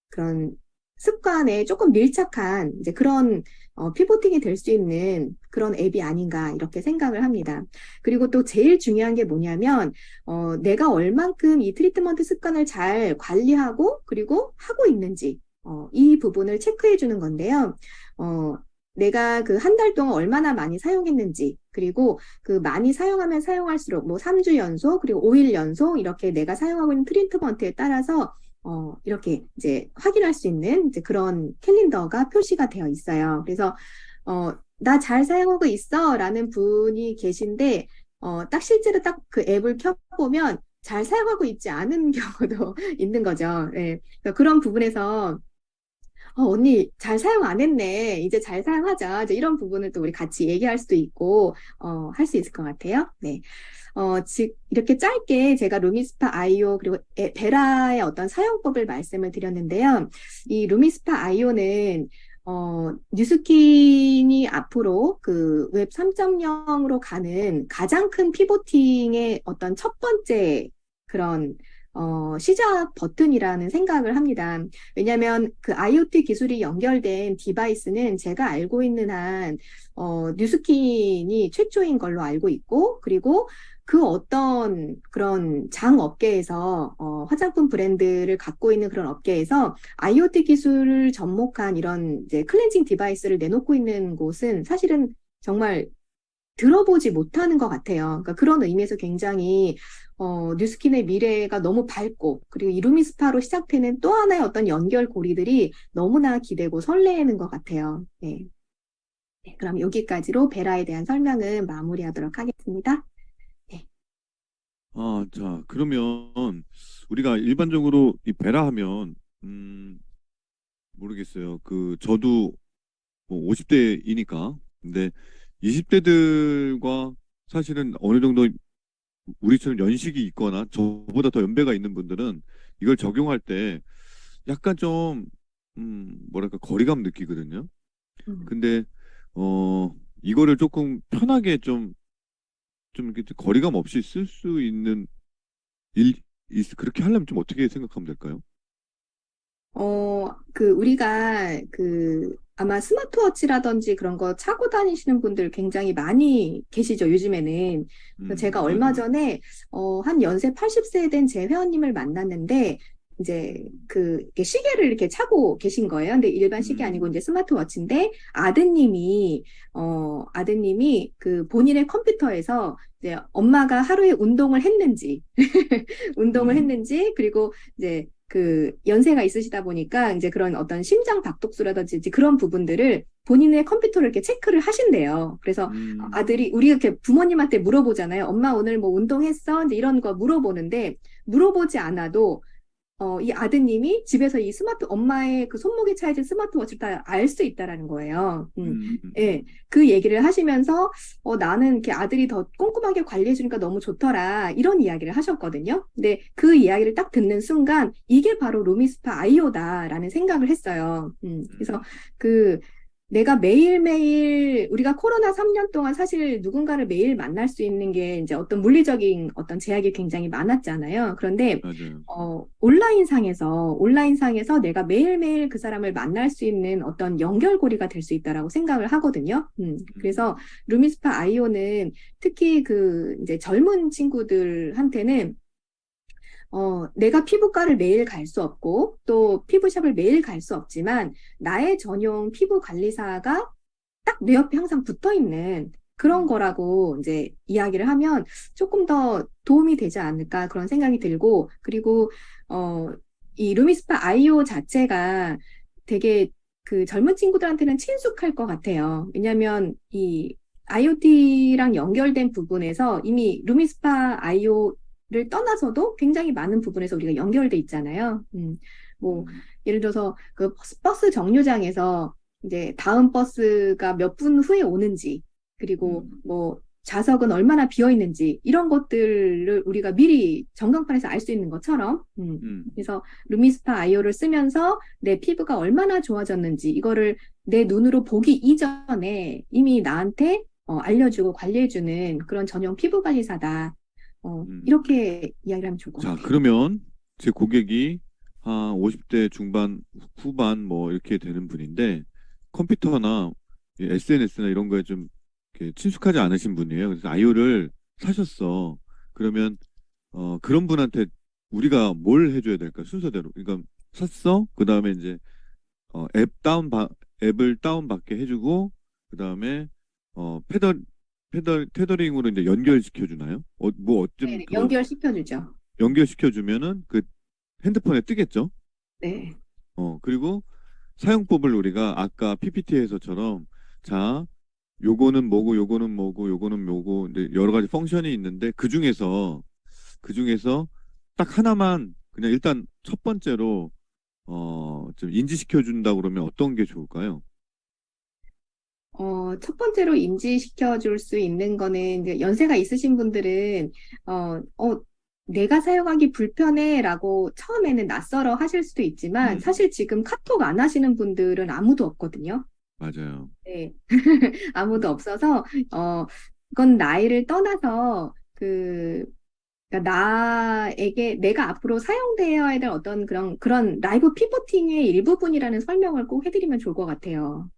그런 습관에 조금 밀착한 이제 그런 피보팅이 될 수 있는 그런 앱이 아닌가 이렇게 생각을 합니다. 그리고 또 제일 중요한 게 뭐냐면 내가 얼만큼 이 트리트먼트 습관을 잘 관리하고 그리고 하고 있는지 이 부분을 체크해 주는 건데요. 내가 그 한 달 동안 얼마나 많이 사용했는지, 그리고 그 많이 사용하면 사용할수록 뭐 3주 연속, 그리고 5일 연속 이렇게 내가 사용하고 있는 트리트먼트에 따라서 이렇게 이제 확인할 수 있는 이제 그런 캘린더가 표시가 되어 있어요. 그래서 나 잘 사용하고 있어 라는 분이 계신데 딱 실제로 딱 그 앱을 켜보면 잘 사용하고 있지 않은 경우도 있는 거죠. 네. 그런 부분에서 언니 잘 사용 안 했네. 이제 잘 사용하자. 이제 이런 부분을 또 우리 같이 얘기할 수도 있고 할 수 있을 것 같아요. 네. 즉 이렇게 짧게 제가 루미스파 아이오 그리고 베라의 어떤 사용법을 말씀을 드렸는데요. 이 루미스파 아이오는 뉴스킨이 앞으로 그 웹 3.0으로 가는 가장 큰 피보팅의 어떤 첫 번째 그런 시작 버튼이라는 생각을 합니다. 왜냐하면 그 IoT 기술이 연결된 디바이스는 제가 알고 있는 한 뉴스킨이 최초인 걸로 알고 있고, 그리고 그 어떤 그런 장업계에서 화장품 브랜드를 갖고 있는 그런 업계에서 IoT 기술을 접목한 이런 이제 클렌징 디바이스를 내놓고 있는 곳은 사실은 정말 들어보지 못하는 것 같아요. 그러니까 그런 의미에서 굉장히 뉴스킨의 미래가 너무 밝고, 그리고 이 루미스파로 시작되는 또 하나의 어떤 연결고리들이 너무나 기대고 설레는 것 같아요. 네. 네, 그럼 여기까지로 베라에 대한 설명은 마무리하도록 하겠습니다. 자, 그러면 우리가 일반적으로 이 베라 하면 모르겠어요. 저도 뭐 50대이니까. 근데 20대들과 사실은 어느 정도 우리처럼 연식이 있거나 저보다 더 연배가 있는 분들은 이걸 적용할 때 약간 좀 뭐랄까 거리감 느끼거든요. 음. 근데 이거를 조금 편하게 좀 이렇게 거리감 없이 쓸 수 있는 그렇게 하려면 좀 어떻게 생각하면 될까요? 우리가 아마 스마트워치라든지 그런 거 차고 다니시는 분들 굉장히 많이 계시죠, 요즘에는. 그래서 제가 얼마 맞아요. 전에, 한 연세 80세 된 제 회원님을 만났는데, 이제 이렇게 시계를 이렇게 차고 계신 거예요. 근데 일반 시계 아니고 음, 이제 스마트워치인데, 아드님이 본인의 컴퓨터에서 이제 엄마가 하루에 운동을 했는지, 운동을 음, 했는지, 그리고 이제 연세가 있으시다 보니까 이제 그런 어떤 심장 박독수라든지 이제 그런 부분들을 본인의 컴퓨터를 이렇게 체크를 하신대요. 그래서 음, 아들이, 우리 이렇게 부모님한테 물어보잖아요. 엄마 오늘 뭐 운동했어? 이제 이런 거 물어보는데, 물어보지 않아도 이 아드님이 집에서 엄마의 그 손목에 차여진 스마트워치를 다 알 수 있다라는 거예요. 음, 예, 그 얘기를 하시면서, 나는 이렇게 아들이 더 꼼꼼하게 관리해주니까 너무 좋더라. 이런 이야기를 하셨거든요. 근데 그 이야기를 딱 듣는 순간, 이게 바로 루미스파 아이오다라는 생각을 했어요. 그래서 그, 내가 매일매일, 우리가 코로나 3년 동안 사실 누군가를 매일 만날 수 있는 게 이제 어떤 물리적인 어떤 제약이 굉장히 많았잖아요. 그런데 맞아요. 온라인상에서 내가 매일매일 그 사람을 만날 수 있는 어떤 연결고리가 될 수 있다라고 생각을 하거든요. 그래서 루미스파 아이오는 특히 이제 젊은 친구들한테는 내가 피부과를 매일 갈 수 없고, 또 피부샵을 매일 갈 수 없지만, 나의 전용 피부 관리사가 딱 내 옆에 항상 붙어 있는 그런 음, 거라고 이제 이야기를 하면 조금 더 도움이 되지 않을까 그런 생각이 들고, 그리고, 이 루미스파 아이오 자체가 되게 젊은 친구들한테는 친숙할 것 같아요. 왜냐면 이 IoT랑 연결된 부분에서 이미 루미스파 아이오를 떠나서도 굉장히 많은 부분에서 우리가 연결돼 있잖아요. 뭐, 음, 예를 들어서 버스 정류장에서 이제 다음 버스가 몇 분 후에 오는지, 그리고 음, 뭐 좌석은 얼마나 비어 있는지, 이런 것들을 우리가 미리 전광판에서 알 수 있는 것처럼, 음, 그래서 루미스파 아이오를 쓰면서 내 피부가 얼마나 좋아졌는지, 이거를 내 눈으로 보기 이전에 이미 나한테 알려주고 관리해주는 그런 전용 피부 관리사다. 음. 이렇게 이야기를 하면 좋을 것 자, 같아요. 그러면 제 고객이 한 50대 중반, 후반 뭐 이렇게 되는 분인데 컴퓨터나 SNS나 이런 거에 좀 이렇게 친숙하지 않으신 분이에요. 그래서 아이오를 사셨어. 그러면 그런 분한테 우리가 뭘 해줘야 될까? 순서대로. 그러니까 샀어. 그 다음에 이제 어, 앱 다운 받 앱을 다운 받게 해주고 그 다음에 테더링으로 이제 연결시켜 주나요? 뭐 어쩜 네, 더 연결시켜주죠. 연결시켜 주면은 그 핸드폰에 뜨겠죠? 네. 그리고 사용법을 우리가 아까 PPT에서처럼 자, 요거는 뭐고 요거는 뭐고 요거는 뭐고 이제 여러 가지 펑션이 있는데 그 중에서 딱 하나만 그냥 일단 첫 번째로 좀 인지시켜 준다 그러면 어떤 게 좋을까요? 첫 번째로 인지시켜 줄 수 있는 거는 이제 연세가 있으신 분들은, 내가 사용하기 불편해라고 처음에는 낯설어 하실 수도 있지만, 음, 사실 지금 카톡 안 하시는 분들은 아무도 없거든요. 맞아요. 네. 아무도 없어서, 어, 이건 나이를 떠나서, 그러니까 나에게 내가 앞으로 사용되어야 될 어떤 그런 라이브 피보팅의 일부분이라는 설명을 꼭 해드리면 좋을 것 같아요.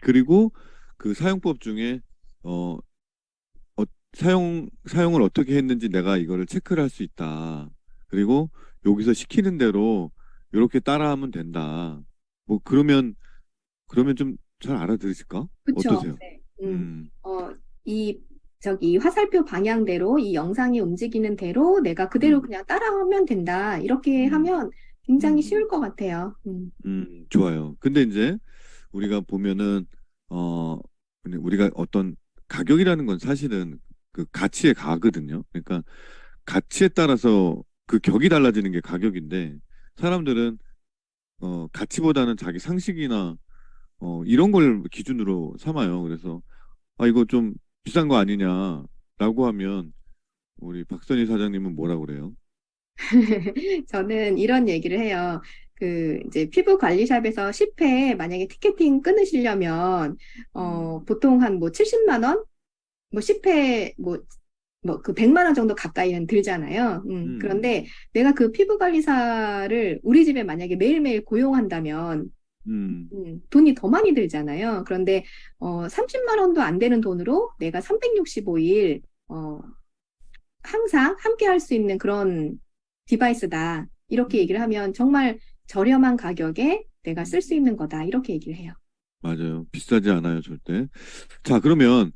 그리고 그 사용법 중에 어, 사용을 어떻게 했는지 내가 이거를 체크를 할 수 있다. 그리고 여기서 시키는 대로 이렇게 따라하면 된다. 뭐 그러면 좀 잘 알아들으실까? 그쵸. 어떠세요? 네. 음, 이 저기 화살표 방향대로 이 영상이 움직이는 대로 내가 그대로 음. 그냥 따라하면 된다. 이렇게 음. 하면 굉장히 음. 쉬울 것 같아요. 좋아요. 근데 이제 우리가 보면은 우리가 어떤 가격이라는 건 사실은 그 가치에 가거든요. 그러니까 가치에 따라서 그 격이 달라지는 게 가격인데 사람들은 가치보다는 자기 상식이나 이런 걸 기준으로 삼아요. 그래서 아 이거 좀 비싼 거 아니냐라고 하면 우리 박선희 사장님은 뭐라 그래요? 저는 이런 얘기를 해요. 그 이제 피부 관리샵에서 10회 만약에 티켓팅 끊으시려면 보통 한 뭐 70만 원, 뭐 10회 뭐 그 100만 원 정도 가까이는 들잖아요. 그런데 내가 그 피부 관리사를 우리 집에 만약에 매일매일 고용한다면 돈이 더 많이 들잖아요. 그런데 30만 원도 안 되는 돈으로 내가 365일 항상 함께 할 수 있는 그런 디바이스다. 이렇게 얘기를 하면 정말 저렴한 가격에 내가 쓸 수 있는 거다. 이렇게 얘기를 해요. 맞아요. 비싸지 않아요, 절대. 자, 그러면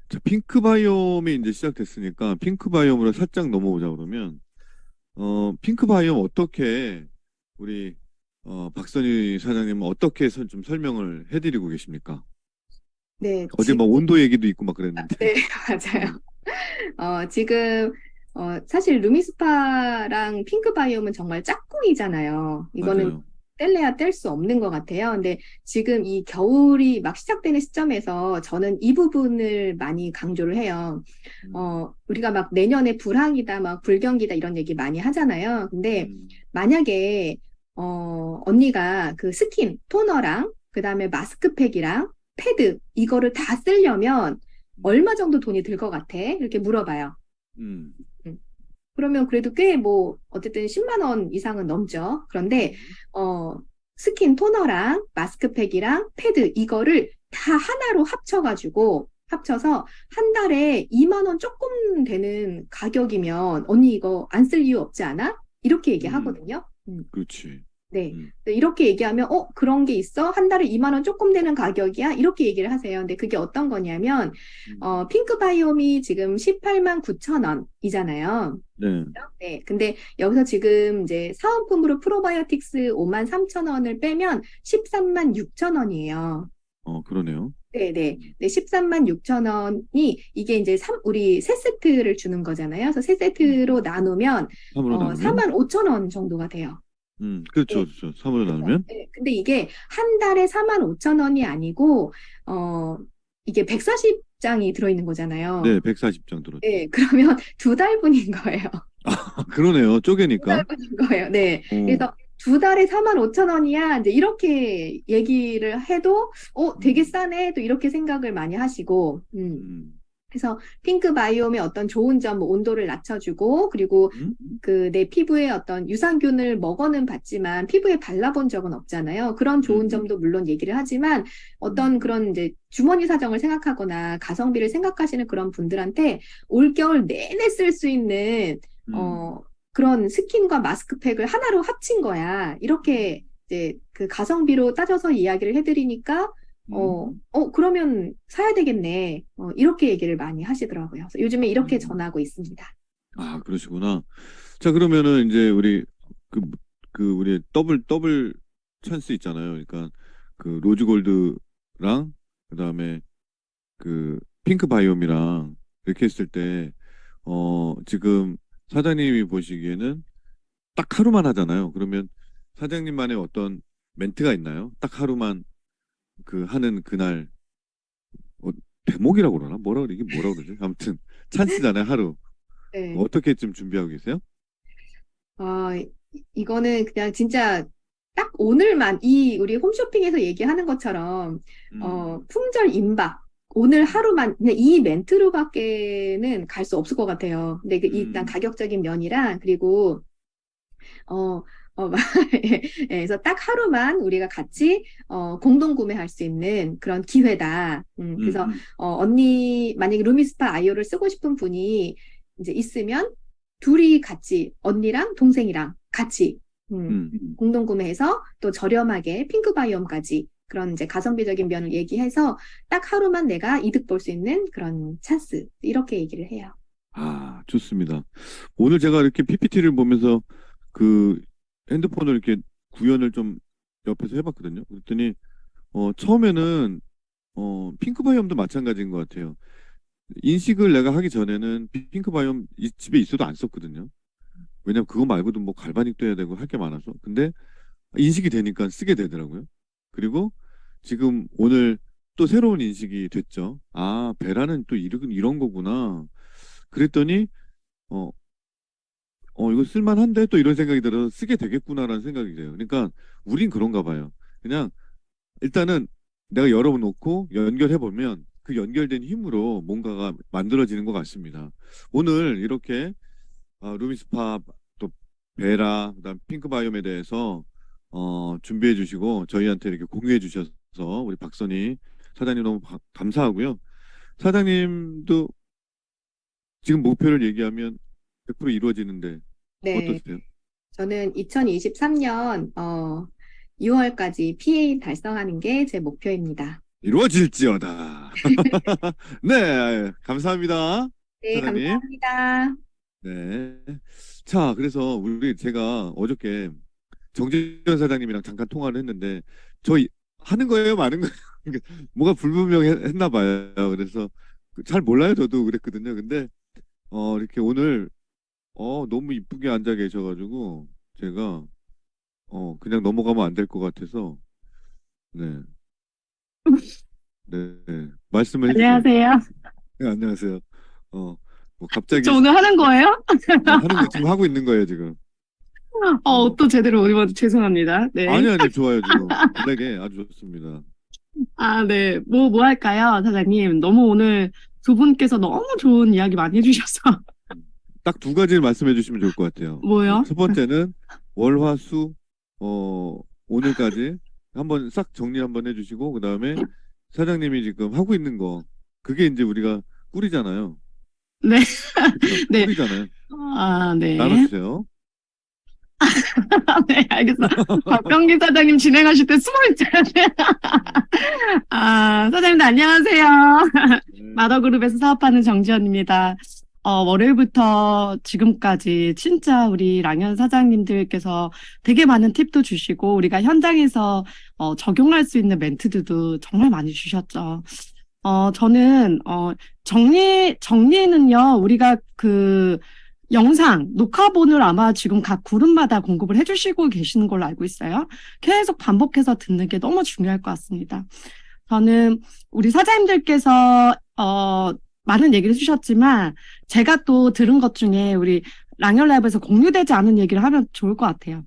자, 핑크바이옴이 이제 시작됐으니까 핑크바이옴으로 살짝 넘어오자 그러면 핑크바이옴 어떻게 우리 박선희 사장님은 어떻게 좀 설명을 해드리고 계십니까? 네, 어제 뭐 온도 얘기도 있고 막 그랬는데. 네, 맞아요. 지금 사실 루미스파랑 핑크바이옴은 정말 짝꿍이잖아요. 이거는 맞아요. 뗄래야 뗄 수 없는 것 같아요. 근데 지금 이 겨울이 막 시작되는 시점에서 저는 이 부분을 많이 강조를 해요. 우리가 막 내년에 불황이다, 막 불경기다 이런 얘기 많이 하잖아요. 근데 만약에 언니가 그 스킨, 토너랑 그다음에 마스크팩이랑 패드 이거를 다 쓰려면 얼마 정도 돈이 들 것 같아? 이렇게 물어봐요. 음, 그러면 그래도 꽤 뭐 어쨌든 10만 원 이상은 넘죠. 그런데 스킨 토너랑 마스크팩이랑 패드 이거를 다 하나로 합쳐서 한 달에 2만 원 조금 되는 가격이면 언니 이거 안 쓸 이유 없지 않아? 이렇게 얘기하거든요. 그렇지. 네. 이렇게 얘기하면, 그런 게 있어? 한 달에 2만 원 조금 되는 가격이야? 이렇게 얘기를 하세요. 근데 그게 어떤 거냐면, 핑크바이옴이 지금 18만 9천 원이잖아요. 네. 네. 근데 여기서 지금 이제 사은품으로 프로바이오틱스 5만 3천 원을 빼면 13만 6천 원이에요. 그러네요. 네네. 네, 13만 6천 원이 이게 이제 우리 세 세트를 주는 거잖아요. 그래서 세 세트로 나누면, 3으로 나누면? 4만 5천 원 정도가 돼요. 그렇죠, 네. 그렇죠. 3으로 나누면? 네, 근데 이게 한 달에 4만 5천 원이 아니고, 이게 140장이 들어있는 거잖아요. 네, 140장 들었죠. 네, 그러면 2달분인 거예요. 그러네요. 쪼개니까. 2달분인 거예요. 네. 어. 그래서 2달에 4만 5천 원이야. 이제 이렇게 얘기를 해도, 되게 싸네. 또 이렇게 생각을 많이 하시고, 그래서 핑크 바이옴의 어떤 좋은 점, 뭐 온도를 낮춰주고, 그리고 그 내 피부에 어떤 유산균을 먹어는 봤지만 피부에 발라본 적은 없잖아요. 그런 좋은 점도 물론 얘기를 하지만 어떤 그런 이제 주머니 사정을 생각하거나 가성비를 생각하시는 그런 분들한테 올겨울 내내 쓸 수 있는 그런 스킨과 마스크팩을 하나로 합친 거야. 이렇게 이제 그 가성비로 따져서 이야기를 해드리니까 그러면 사야 되겠네. 이렇게 얘기를 많이 하시더라고요. 그래서 요즘에 이렇게 전하고 있습니다. 아, 그러시구나. 자, 그러면은 이제 우리 우리 더블 찬스 있잖아요. 그러니까 그 로즈 골드랑 그다음에 그 핑크 바이옴이랑 이렇게 했을 때 지금 사장님이 보시기에는 딱 하루만 하잖아요. 그러면 사장님만의 어떤 멘트가 있나요? 딱 하루만 하는 그날 대목이라고 그러나? 이게 뭐라 그러지? 아무튼 찬스잖아요, 하루. 네. 어떻게 좀 준비하고 계세요? 이거는 그냥 진짜 딱 오늘만 우리 홈쇼핑에서 얘기하는 것처럼 품절 임박 오늘 하루만 그냥 이 멘트로밖에는 갈 수 없을 것 같아요. 근데 일단 가격적인 면이랑 그리고 그래서 딱 하루만 우리가 같이 공동 구매할 수 있는 그런 기회다. 그래서 언니 만약에 루미스파 아이오를 쓰고 싶은 분이 이제 있으면 둘이 같이 언니랑 동생이랑 같이 공동 구매해서 또 저렴하게 핑크바이옴까지 그런 이제 가성비적인 면을 얘기해서 딱 하루만 내가 이득 볼 수 있는 그런 찬스. 이렇게 얘기를 해요. 아, 좋습니다. 오늘 제가 이렇게 PPT를 보면서 그 핸드폰을 이렇게 구현을 좀 옆에서 해봤거든요. 그랬더니 처음에는 핑크바이옴도 마찬가지인 것 같아요. 인식을 내가 하기 전에는 핑크바이옴 집에 있어도 안 썼거든요. 왜냐면 그거 말고도 뭐 갈바닉도 해야 되고 할 게 많아서. 근데 인식이 되니까 쓰게 되더라고요. 그리고 지금 오늘 또 새로운 인식이 됐죠. 아, 베라는 또 이런 거구나. 그랬더니 어, 이거 쓸만한데 또 이런 생각이 들어서 쓰게 되겠구나라는 생각이 돼요. 그러니까 우린 그런가 봐요. 그냥 일단은 내가 열어놓고 연결해 보면 그 연결된 힘으로 뭔가가 만들어지는 것 같습니다. 오늘 이렇게 루미스파 또 베라 그다음 핑크바이옴에 대해서 준비해 주시고 저희한테 이렇게 공유해 주셔서 우리 박선희 사장님 너무 감사하고요. 사장님도 지금 목표를 얘기하면 100% 이루어지는데 네. 어떠세요? 저는 2023년 6월까지 PA 달성하는 게 제 목표입니다. 이루어질지어다. 네, 감사합니다. 네, 사장님. 감사합니다. 네. 자, 그래서 제가 어저께 정재현 사장님이랑 잠깐 통화를 했는데 저희 하는 거예요, 마는 거예요? 뭐가 불분명했나 봐요. 그래서 잘 몰라요, 저도 그랬거든요. 근데 이렇게 오늘 너무 이쁘게 앉아 계셔가지고 제가 그냥 넘어가면 안 될 것 같아서 네, 네, 말씀을 해주세요. 안녕하세요. 네, 안녕하세요. 뭐 갑자기 저 오늘 하는 거예요? 하는 거 지금 하고 있는 거예요, 지금. 또 제대로 못 입어서 죄송합니다. 네. 아니, 좋아요, 지금. 블랙에 아주 좋습니다. 아, 네. 뭐 할까요, 사장님? 너무 오늘 두 분께서 너무 좋은 이야기 많이 해주셔서. 딱 두 가지를 말씀해 주시면 좋을 것 같아요. 뭐요? 첫 번째는 월, 화, 수, 오늘까지 한번 싹 정리 한번 해주시고, 그 다음에 사장님이 지금 하고 있는 거, 그게 이제 우리가 꿀이잖아요. 네. 그쵸? 네. 꿀이잖아요. 아, 네. 나눠주세요. 네, 알겠어. 박경기 사장님 진행하실 때 숨어 있어야 돼. 아, 사장님들 안녕하세요. 네. 마더그룹에서 사업하는 정지연입니다. 월요일부터 지금까지 진짜 우리 랑현 사장님들께서 되게 많은 팁도 주시고 우리가 현장에서 적용할 수 있는 멘트들도 정말 많이 주셨죠. 저는 정리는요, 우리가 그 영상, 녹화본을 아마 지금 각 그룹마다 공급을 해주시고 계시는 걸로 알고 있어요. 계속 반복해서 듣는 게 너무 중요할 것 같습니다. 저는 우리 사장님들께서 많은 얘기를 해주셨지만 제가 또 들은 것 중에 우리 랑열라이브에서 공유되지 않은 얘기를 하면 좋을 것 같아요.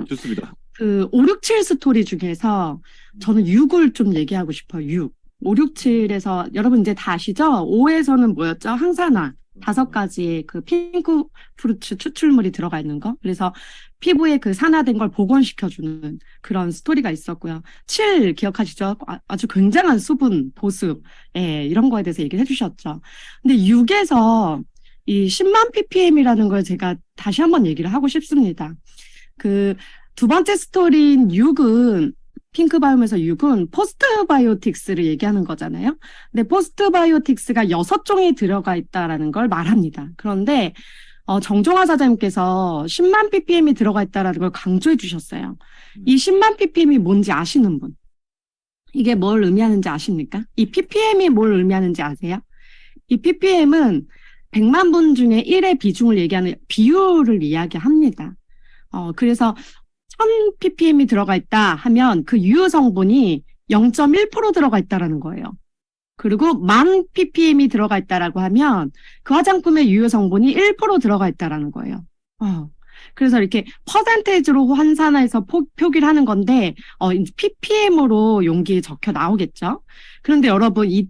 좋습니다. 그 5, 6, 7 스토리 중에서 저는 6을 좀 얘기하고 싶어요. 6. 5, 6, 7에서 여러분 이제 다 아시죠? 5에서는 뭐였죠? 항산화. 5가지의 그 핑크 프루츠 추출물이 들어가 있는 거. 그래서 피부에 그 산화된 걸 복원시켜주는 그런 스토리가 있었고요. 7 기억하시죠? 아주 굉장한 수분, 보습, 이런 거에 대해서 얘기를 해주셨죠. 근데 6에서 이 10만 ppm이라는 걸 제가 다시 한번 얘기를 하고 싶습니다. 그 두 번째 스토리인 6은 핑크바이옴에서 6은 포스트바이오틱스를 얘기하는 거잖아요. 근데 포스트바이오틱스가 6종이 들어가 있다라는 걸 말합니다. 그런데 정종화 사장님께서 10만 ppm이 들어가 있다라는 걸 강조해 주셨어요. 이 10만 ppm이 뭔지 아시는 분? 이게 뭘 의미하는지 아십니까? 이 ppm이 뭘 의미하는지 아세요? 이 ppm은 100만 분 중에 1의 비중을 얘기하는 비율을 이야기합니다. 그래서 1000 ppm이 들어가 있다 하면 그 유효 성분이 0.1% 들어가 있다라는 거예요. 그리고 10,000 ppm이 들어가 있다라고 하면 그 화장품의 유효 성분이 1% 들어가 있다라는 거예요. 그래서 이렇게 퍼센테이지로 환산해서 표기를 하는 건데 ppm으로 용기에 적혀 나오겠죠. 그런데 여러분 이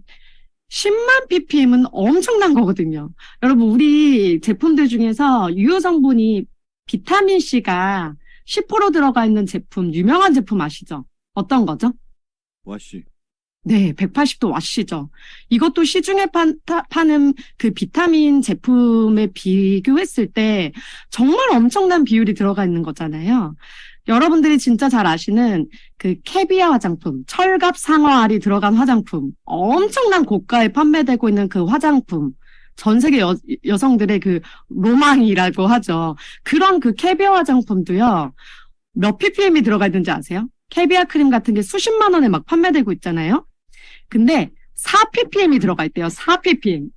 10만 ppm은 엄청난 거거든요. 여러분 우리 제품들 중에서 유효 성분이 비타민 C가 10% 들어가 있는 제품, 유명한 제품 아시죠? 어떤 거죠? 와시. 네, 180도 와시죠. 이것도 시중에 파는 그 비타민 제품에 비교했을 때 정말 엄청난 비율이 들어가 있는 거잖아요. 여러분들이 진짜 잘 아시는 그 캐비아 화장품, 철갑 상어알이 들어간 화장품, 엄청난 고가에 판매되고 있는 그 화장품, 전 세계 여성들의 그 로망이라고 하죠. 그런 그 캐비아 화장품도요, 몇 ppm이 들어가 있는지 아세요? 캐비아 크림 같은 게 수십만 원에 막 판매되고 있잖아요. 근데 4ppm이 들어가 있대요. 4ppm.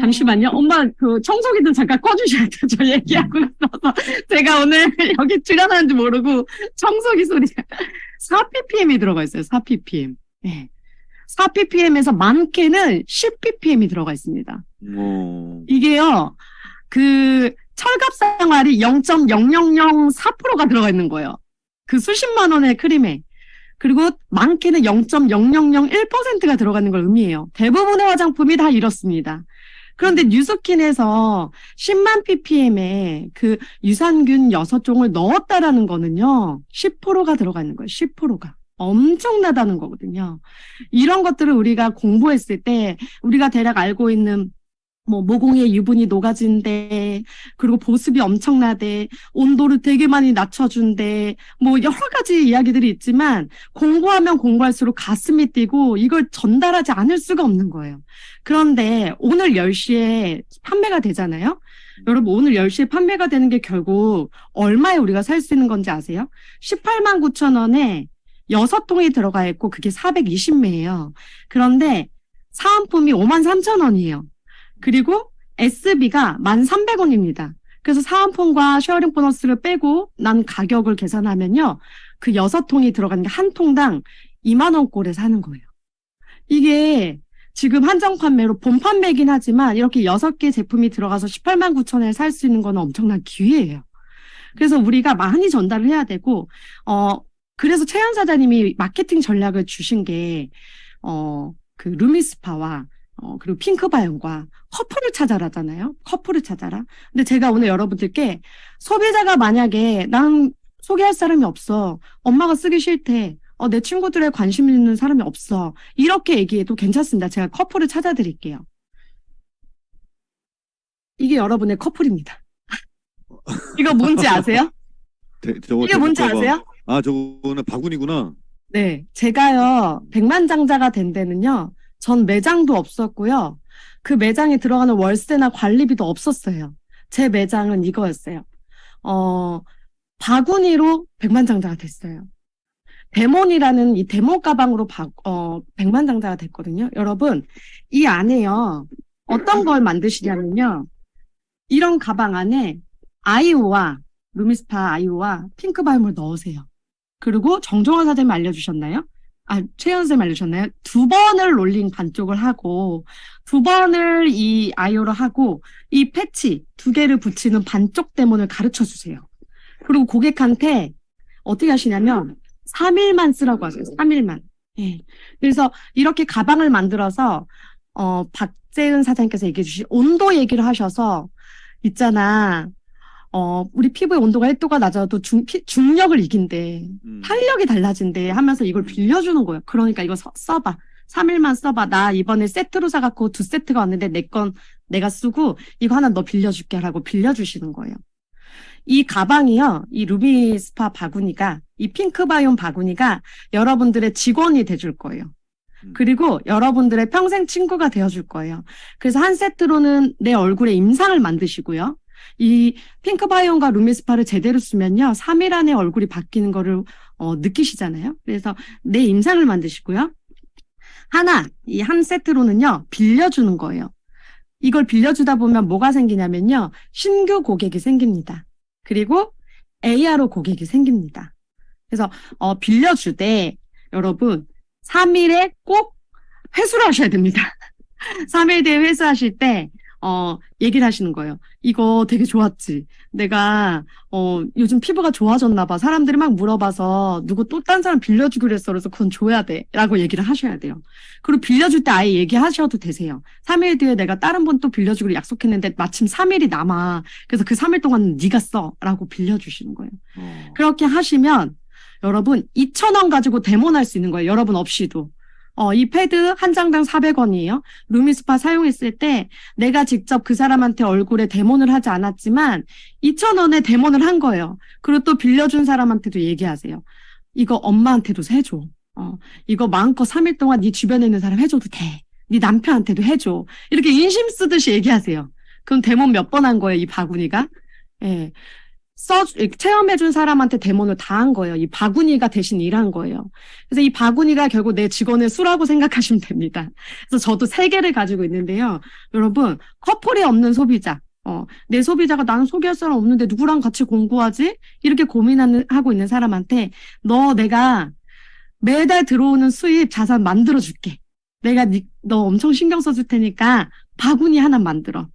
잠시만요. 엄마 그 청소기 좀 잠깐 꺼주셔야 돼요. 저 얘기하고 있어서 제가 오늘 여기 출연하는지 모르고 청소기 소리가 4ppm이 들어가 있어요. 4ppm. 네. 4ppm에서 많게는 10ppm이 들어가 있습니다. 이게요. 그 철갑상알이 0.0004%가 들어가 있는 거예요. 그 수십만 원의 크림에. 그리고 많게는 0.0001%가 들어가는 걸 의미해요. 대부분의 화장품이 다 이렇습니다. 그런데 뉴스킨에서 10만 ppm에 그 유산균 6종을 넣었다라는 거는요, 10%가 들어가 있는 거예요. 10%가. 엄청나다는 거거든요. 이런 것들을 우리가 공부했을 때 우리가 대략 알고 있는 뭐 모공의 유분이 녹아진대, 그리고 보습이 엄청나대, 온도를 되게 많이 낮춰준대, 뭐 여러 가지 이야기들이 있지만 공부하면 공부할수록 가슴이 뛰고 이걸 전달하지 않을 수가 없는 거예요. 그런데 오늘 10시에 판매가 되잖아요. 여러분 오늘 10시에 판매가 되는 게 결국 얼마에 우리가 살 수 있는 건지 아세요? 18만 9천 원에 6통이 들어가 있고 그게 420매예요. 그런데 사은품이 5만 3천 원이에요. 그리고 SB가 1,300원입니다. 그래서 사은품과 쉐어링 보너스를 빼고 난 가격을 계산하면요. 그 6통이 들어가는 게 한 통당 2만 원 꼴에 사는 거예요. 이게 지금 한정 판매로 본 판매긴 하지만 이렇게 6개 제품이 들어가서 18만 9천 원에 살 수 있는 건 엄청난 기회예요. 그래서 우리가 많이 전달을 해야 되고, 그래서 최현 사장님이 마케팅 전략을 주신 게, 그 루미스파와 그리고 핑크바이옴과 커플을 찾아라잖아요. 커플을 찾아라. 근데 제가 오늘 여러분들께 소비자가 만약에 난 소개할 사람이 없어. 엄마가 쓰기 싫대. 내 친구들에 관심 있는 사람이 없어. 이렇게 얘기해도 괜찮습니다. 제가 커플을 찾아드릴게요. 이게 여러분의 커플입니다. 이거 뭔지 아세요? 이게 뭔지 아세요? 아, 저거는 바구니구나. 네. 제가요, 백만장자가 된 데는요, 전 매장도 없었고요. 그 매장에 들어가는 월세나 관리비도 없었어요. 제 매장은 이거였어요. 바구니로 백만장자가 됐어요. 데몬이라는 이 데몬 가방으로 백만장자가 됐거든요. 여러분, 이 안에요, 어떤 걸 만드시냐면요. 이런 가방 안에 아이오와, 루미스파 아이오와 핑크바이옴을 넣으세요. 그리고 정종원 사장님 알려주셨나요? 최현 선생님 알려주셨나요? 2번을 롤링 반쪽을 하고, 2번을 이 아이오로 하고, 이 패치 2개를 붙이는 반쪽 데몬을 가르쳐 주세요. 그리고 고객한테 어떻게 하시냐면, 3일만 쓰라고 하세요. 3일만. 예. 그래서 이렇게 가방을 만들어서, 박재은 사장님께서 얘기해 주신 온도 얘기를 하셔서, 있잖아. 우리 피부의 온도가 1도가 낮아도 중력을 이긴대. 탄력이 달라진대 하면서 이걸 빌려주는 거예요. 그러니까 이거 써봐. 3일만 써봐. 나 이번에 세트로 사갖고 2세트가 왔는데 내 건 내가 쓰고 이거 하나 너 빌려줄게 라고 빌려주시는 거예요. 이 가방이요. 이 루미스파 바구니가, 이 핑크바이옴 바구니가 여러분들의 직원이 돼줄 거예요. 그리고 여러분들의 평생 친구가 되어줄 거예요. 그래서 한 세트로는 내 얼굴에 임상을 만드시고요. 이 핑크바이옴과 루미스파를 제대로 쓰면요, 3일 안에 얼굴이 바뀌는 거를 느끼시잖아요. 그래서 내 임상을 만드시고요. 이 한 세트로는요, 빌려주는 거예요. 이걸 빌려주다 보면 뭐가 생기냐면요, 신규 고객이 생깁니다. 그리고 ARO 고객이 생깁니다. 그래서 빌려주되 여러분 3일에 꼭 회수를 하셔야 됩니다. 3일 뒤에 회수하실 때 얘기를 하시는 거예요. 이거 되게 좋았지. 내가 요즘 피부가 좋아졌나 봐. 사람들이 막 물어봐서 누구 또 딴 사람 빌려주기로 했어. 그래서 그건 줘야 돼. 라고 얘기를 하셔야 돼요. 그리고 빌려줄 때 아예 얘기하셔도 되세요. 3일 뒤에 내가 다른 분 또 빌려주기로 약속했는데 마침 3일이 남아. 그래서 그 3일 동안 네가 써. 라고 빌려주시는 거예요. 그렇게 하시면 여러분 2,000원 가지고 데몬할 수 있는 거예요. 여러분 없이도. 이 패드 한 장당 400원이에요. 루미스파 사용했을 때 내가 직접 그 사람한테 얼굴에 데모를 하지 않았지만 2,000원에 데모를 한 거예요. 그리고 또 빌려준 사람한테도 얘기하세요. 이거 엄마한테도 해줘. 이거 마음껏 3일 동안 네 주변에 있는 사람 해줘도 돼. 네 남편한테도 해줘. 이렇게 인심 쓰듯이 얘기하세요. 그럼 데모 몇 번 한 거예요, 이 바구니가? 예. 체험해준 사람한테 데모를 다 한 거예요. 이 바구니가 대신 일한 거예요. 그래서 이 바구니가 결국 내 직원의 수라고 생각하시면 됩니다. 그래서 저도 3개를 가지고 있는데요. 여러분, 커플이 없는 소비자. 내 소비자가 나는 소개할 사람 없는데 누구랑 같이 공부하지? 이렇게 고민하고 있는 사람한테 내가 매달 들어오는 수입 자산 만들어줄게. 내가 너 엄청 신경 써줄 테니까 바구니 하나 만들어.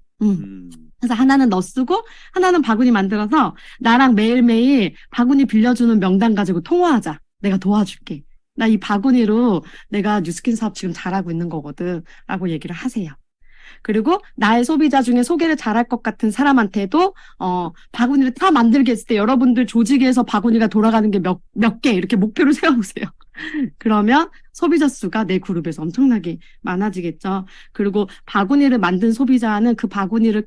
그래서 하나는 너 쓰고 하나는 바구니 만들어서 나랑 매일매일 바구니 빌려주는 명단 가지고 통화하자. 내가 도와줄게. 나 이 바구니로 내가 뉴스킨 사업 지금 잘하고 있는 거거든. 라고 얘기를 하세요. 그리고 나의 소비자 중에 소개를 잘할 것 같은 사람한테도 바구니를 다 만들게 했을 때 여러분들 조직에서 바구니가 돌아가는 게 몇 개 이렇게 목표를 세워보세요. 그러면 소비자 수가 내 그룹에서 엄청나게 많아지겠죠. 그리고 바구니를 만든 소비자는 그 바구니를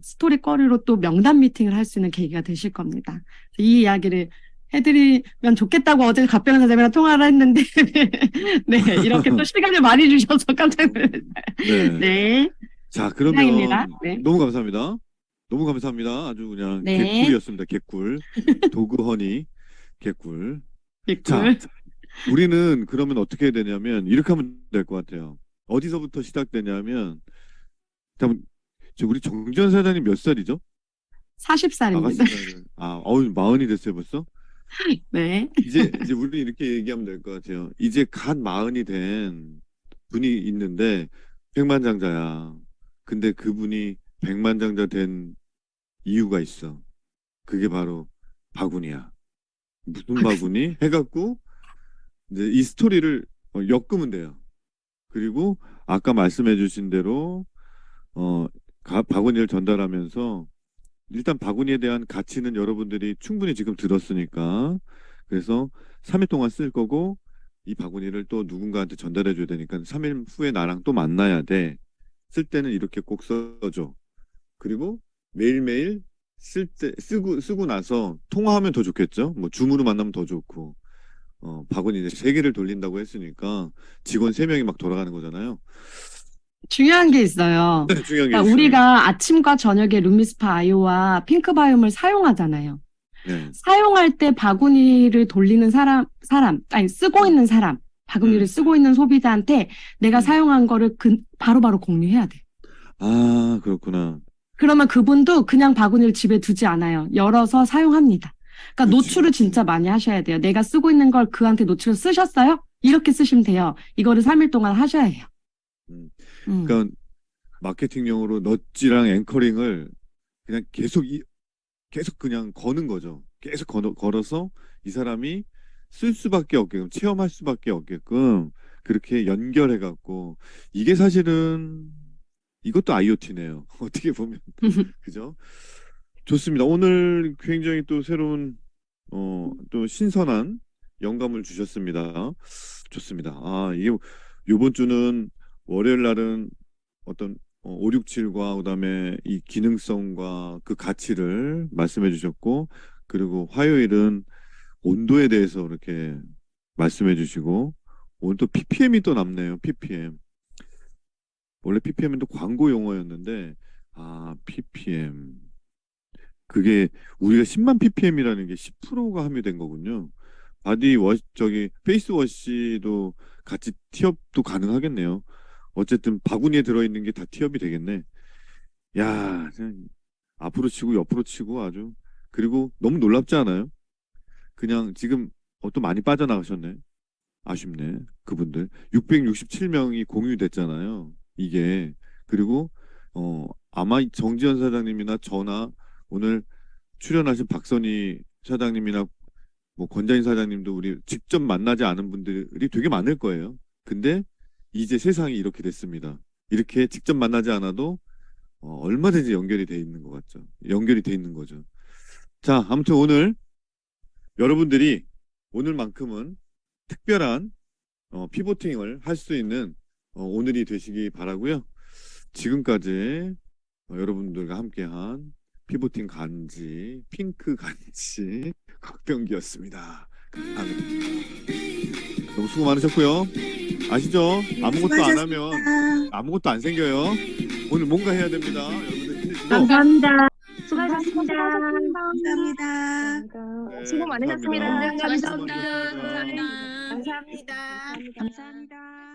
스토리 거리로 또 명단 미팅을 할 수 있는 계기가 되실 겁니다. 이 이야기를 해드리면 좋겠다고 어제 갑병 선생님이랑 통화를 했는데 네, 이렇게 또 시간을 많이 주셔서 깜짝 놀랐어요. 네. 네. 자, 그러면 이상입니다. 네. 너무 감사합니다. 너무 감사합니다. 아주 그냥 네. 개꿀이었습니다. 개꿀. 도그 허니 개꿀. 자, 개꿀. 우리는 그러면 어떻게 해야 되냐면 이렇게 하면 될 것 같아요. 어디서부터 시작되냐면 일단 우리 정지현 사장님 몇 살이죠? 40살입니다. 마흔이 됐어요 벌써? 네. 이제 우리 이렇게 얘기하면 될 것 같아요. 이제 갓 마흔이 된 분이 있는데 백만장자야. 근데 그분이 백만장자 된 이유가 있어. 그게 바로 바구니야. 무슨 바구니? 해갖고 이제 이 스토리를 엮으면 돼요. 그리고 아까 말씀해주신 대로 바구니를 전달하면서 일단 바구니에 대한 가치는 여러분들이 충분히 지금 들었으니까 그래서 3일 동안 쓸 거고 이 바구니를 또 누군가한테 전달해 줘야 되니까 3일 후에 나랑 또 만나야 돼. 쓸 때는 이렇게 꼭 써줘. 그리고 매일매일 쓰고 나서 통화하면 더 좋겠죠. 뭐 줌으로 만나면 더 좋고 바구니 이제 3개를 돌린다고 했으니까 직원 3명이 막 돌아가는 거잖아요. 중요한 게 있어요. 네, 중요한 게 그러니까 있어요. 우리가 아침과 저녁에 루미스파 아이오와 핑크바이옴을 사용하잖아요. 네. 사용할 때 바구니를 돌리는 쓰고 있는 사람, 바구니를 쓰고 있는 소비자한테 내가 사용한 거를 바로바로 공유해야 돼. 아, 그렇구나. 그러면 그분도 그냥 바구니를 집에 두지 않아요. 열어서 사용합니다. 그러니까 그치, 노출을 진짜 많이 하셔야 돼요. 내가 쓰고 있는 걸 그한테 노출을 쓰셨어요? 이렇게 쓰시면 돼요. 이거를 3일 동안 하셔야 해요. 그러니까 마케팅용으로 넛지랑 앵커링을 그냥 계속 그냥 거는 거죠. 계속 걸어서 이 사람이 쓸 수밖에 없게끔 체험할 수밖에 없게끔 그렇게 연결해 갖고 이게 사실은 이것도 IoT네요. 어떻게 보면 그죠? 좋습니다. 오늘 굉장히 또 새로운 또 신선한 영감을 주셨습니다. 좋습니다. 이게 이번 주는 월요일 날은 어떤 567과 그다음에 이 기능성과 그 가치를 말씀해 주셨고 그리고 화요일은 온도에 대해서 이렇게 말씀해 주시고 오늘 또 PPM이 또 남네요. PPM. 원래 PPM은 또 광고 용어였는데 PPM. 그게 우리가 10만 ppm이라는 게 10%가 함유된 거군요. 페이스워시도 같이 티업도 가능하겠네요. 어쨌든 바구니에 들어있는 게 다 티업이 되겠네. 야, 그냥 앞으로 치고 옆으로 치고 아주. 그리고 너무 놀랍지 않아요? 그냥 지금 또 많이 빠져나가셨네. 아쉽네. 그분들. 667명이 공유됐잖아요. 이게. 그리고 아마 정지현 사장님이나 저나 오늘 출연하신 박선희 사장님이나 뭐 권자인 사장님도 우리 직접 만나지 않은 분들이 되게 많을 거예요. 근데 이제 세상이 이렇게 됐습니다. 이렇게 직접 만나지 않아도 얼마든지 연결이 돼 있는 것 같죠. 연결이 돼 있는 거죠. 자, 아무튼 오늘 여러분들이 오늘만큼은 특별한 피보팅을 할 수 있는 오늘이 되시기 바라고요. 지금까지 여러분들과 함께한 피보팅 간지, 핑크 간지 곽병기였습니다. 감사합니다. 너무 수고 많으셨고요. 아시죠? 아무것도 안 하면 아무것도 안 생겨요. 오늘 뭔가 해야 됩니다. 여러분들 힘내시고. 감사합니다. 수고하셨습니다. 감사합니다. 네, 수고 많으셨습니다. 감사합니다. 감사합니다. 감사합니다. 감사합니다. 감사합니다.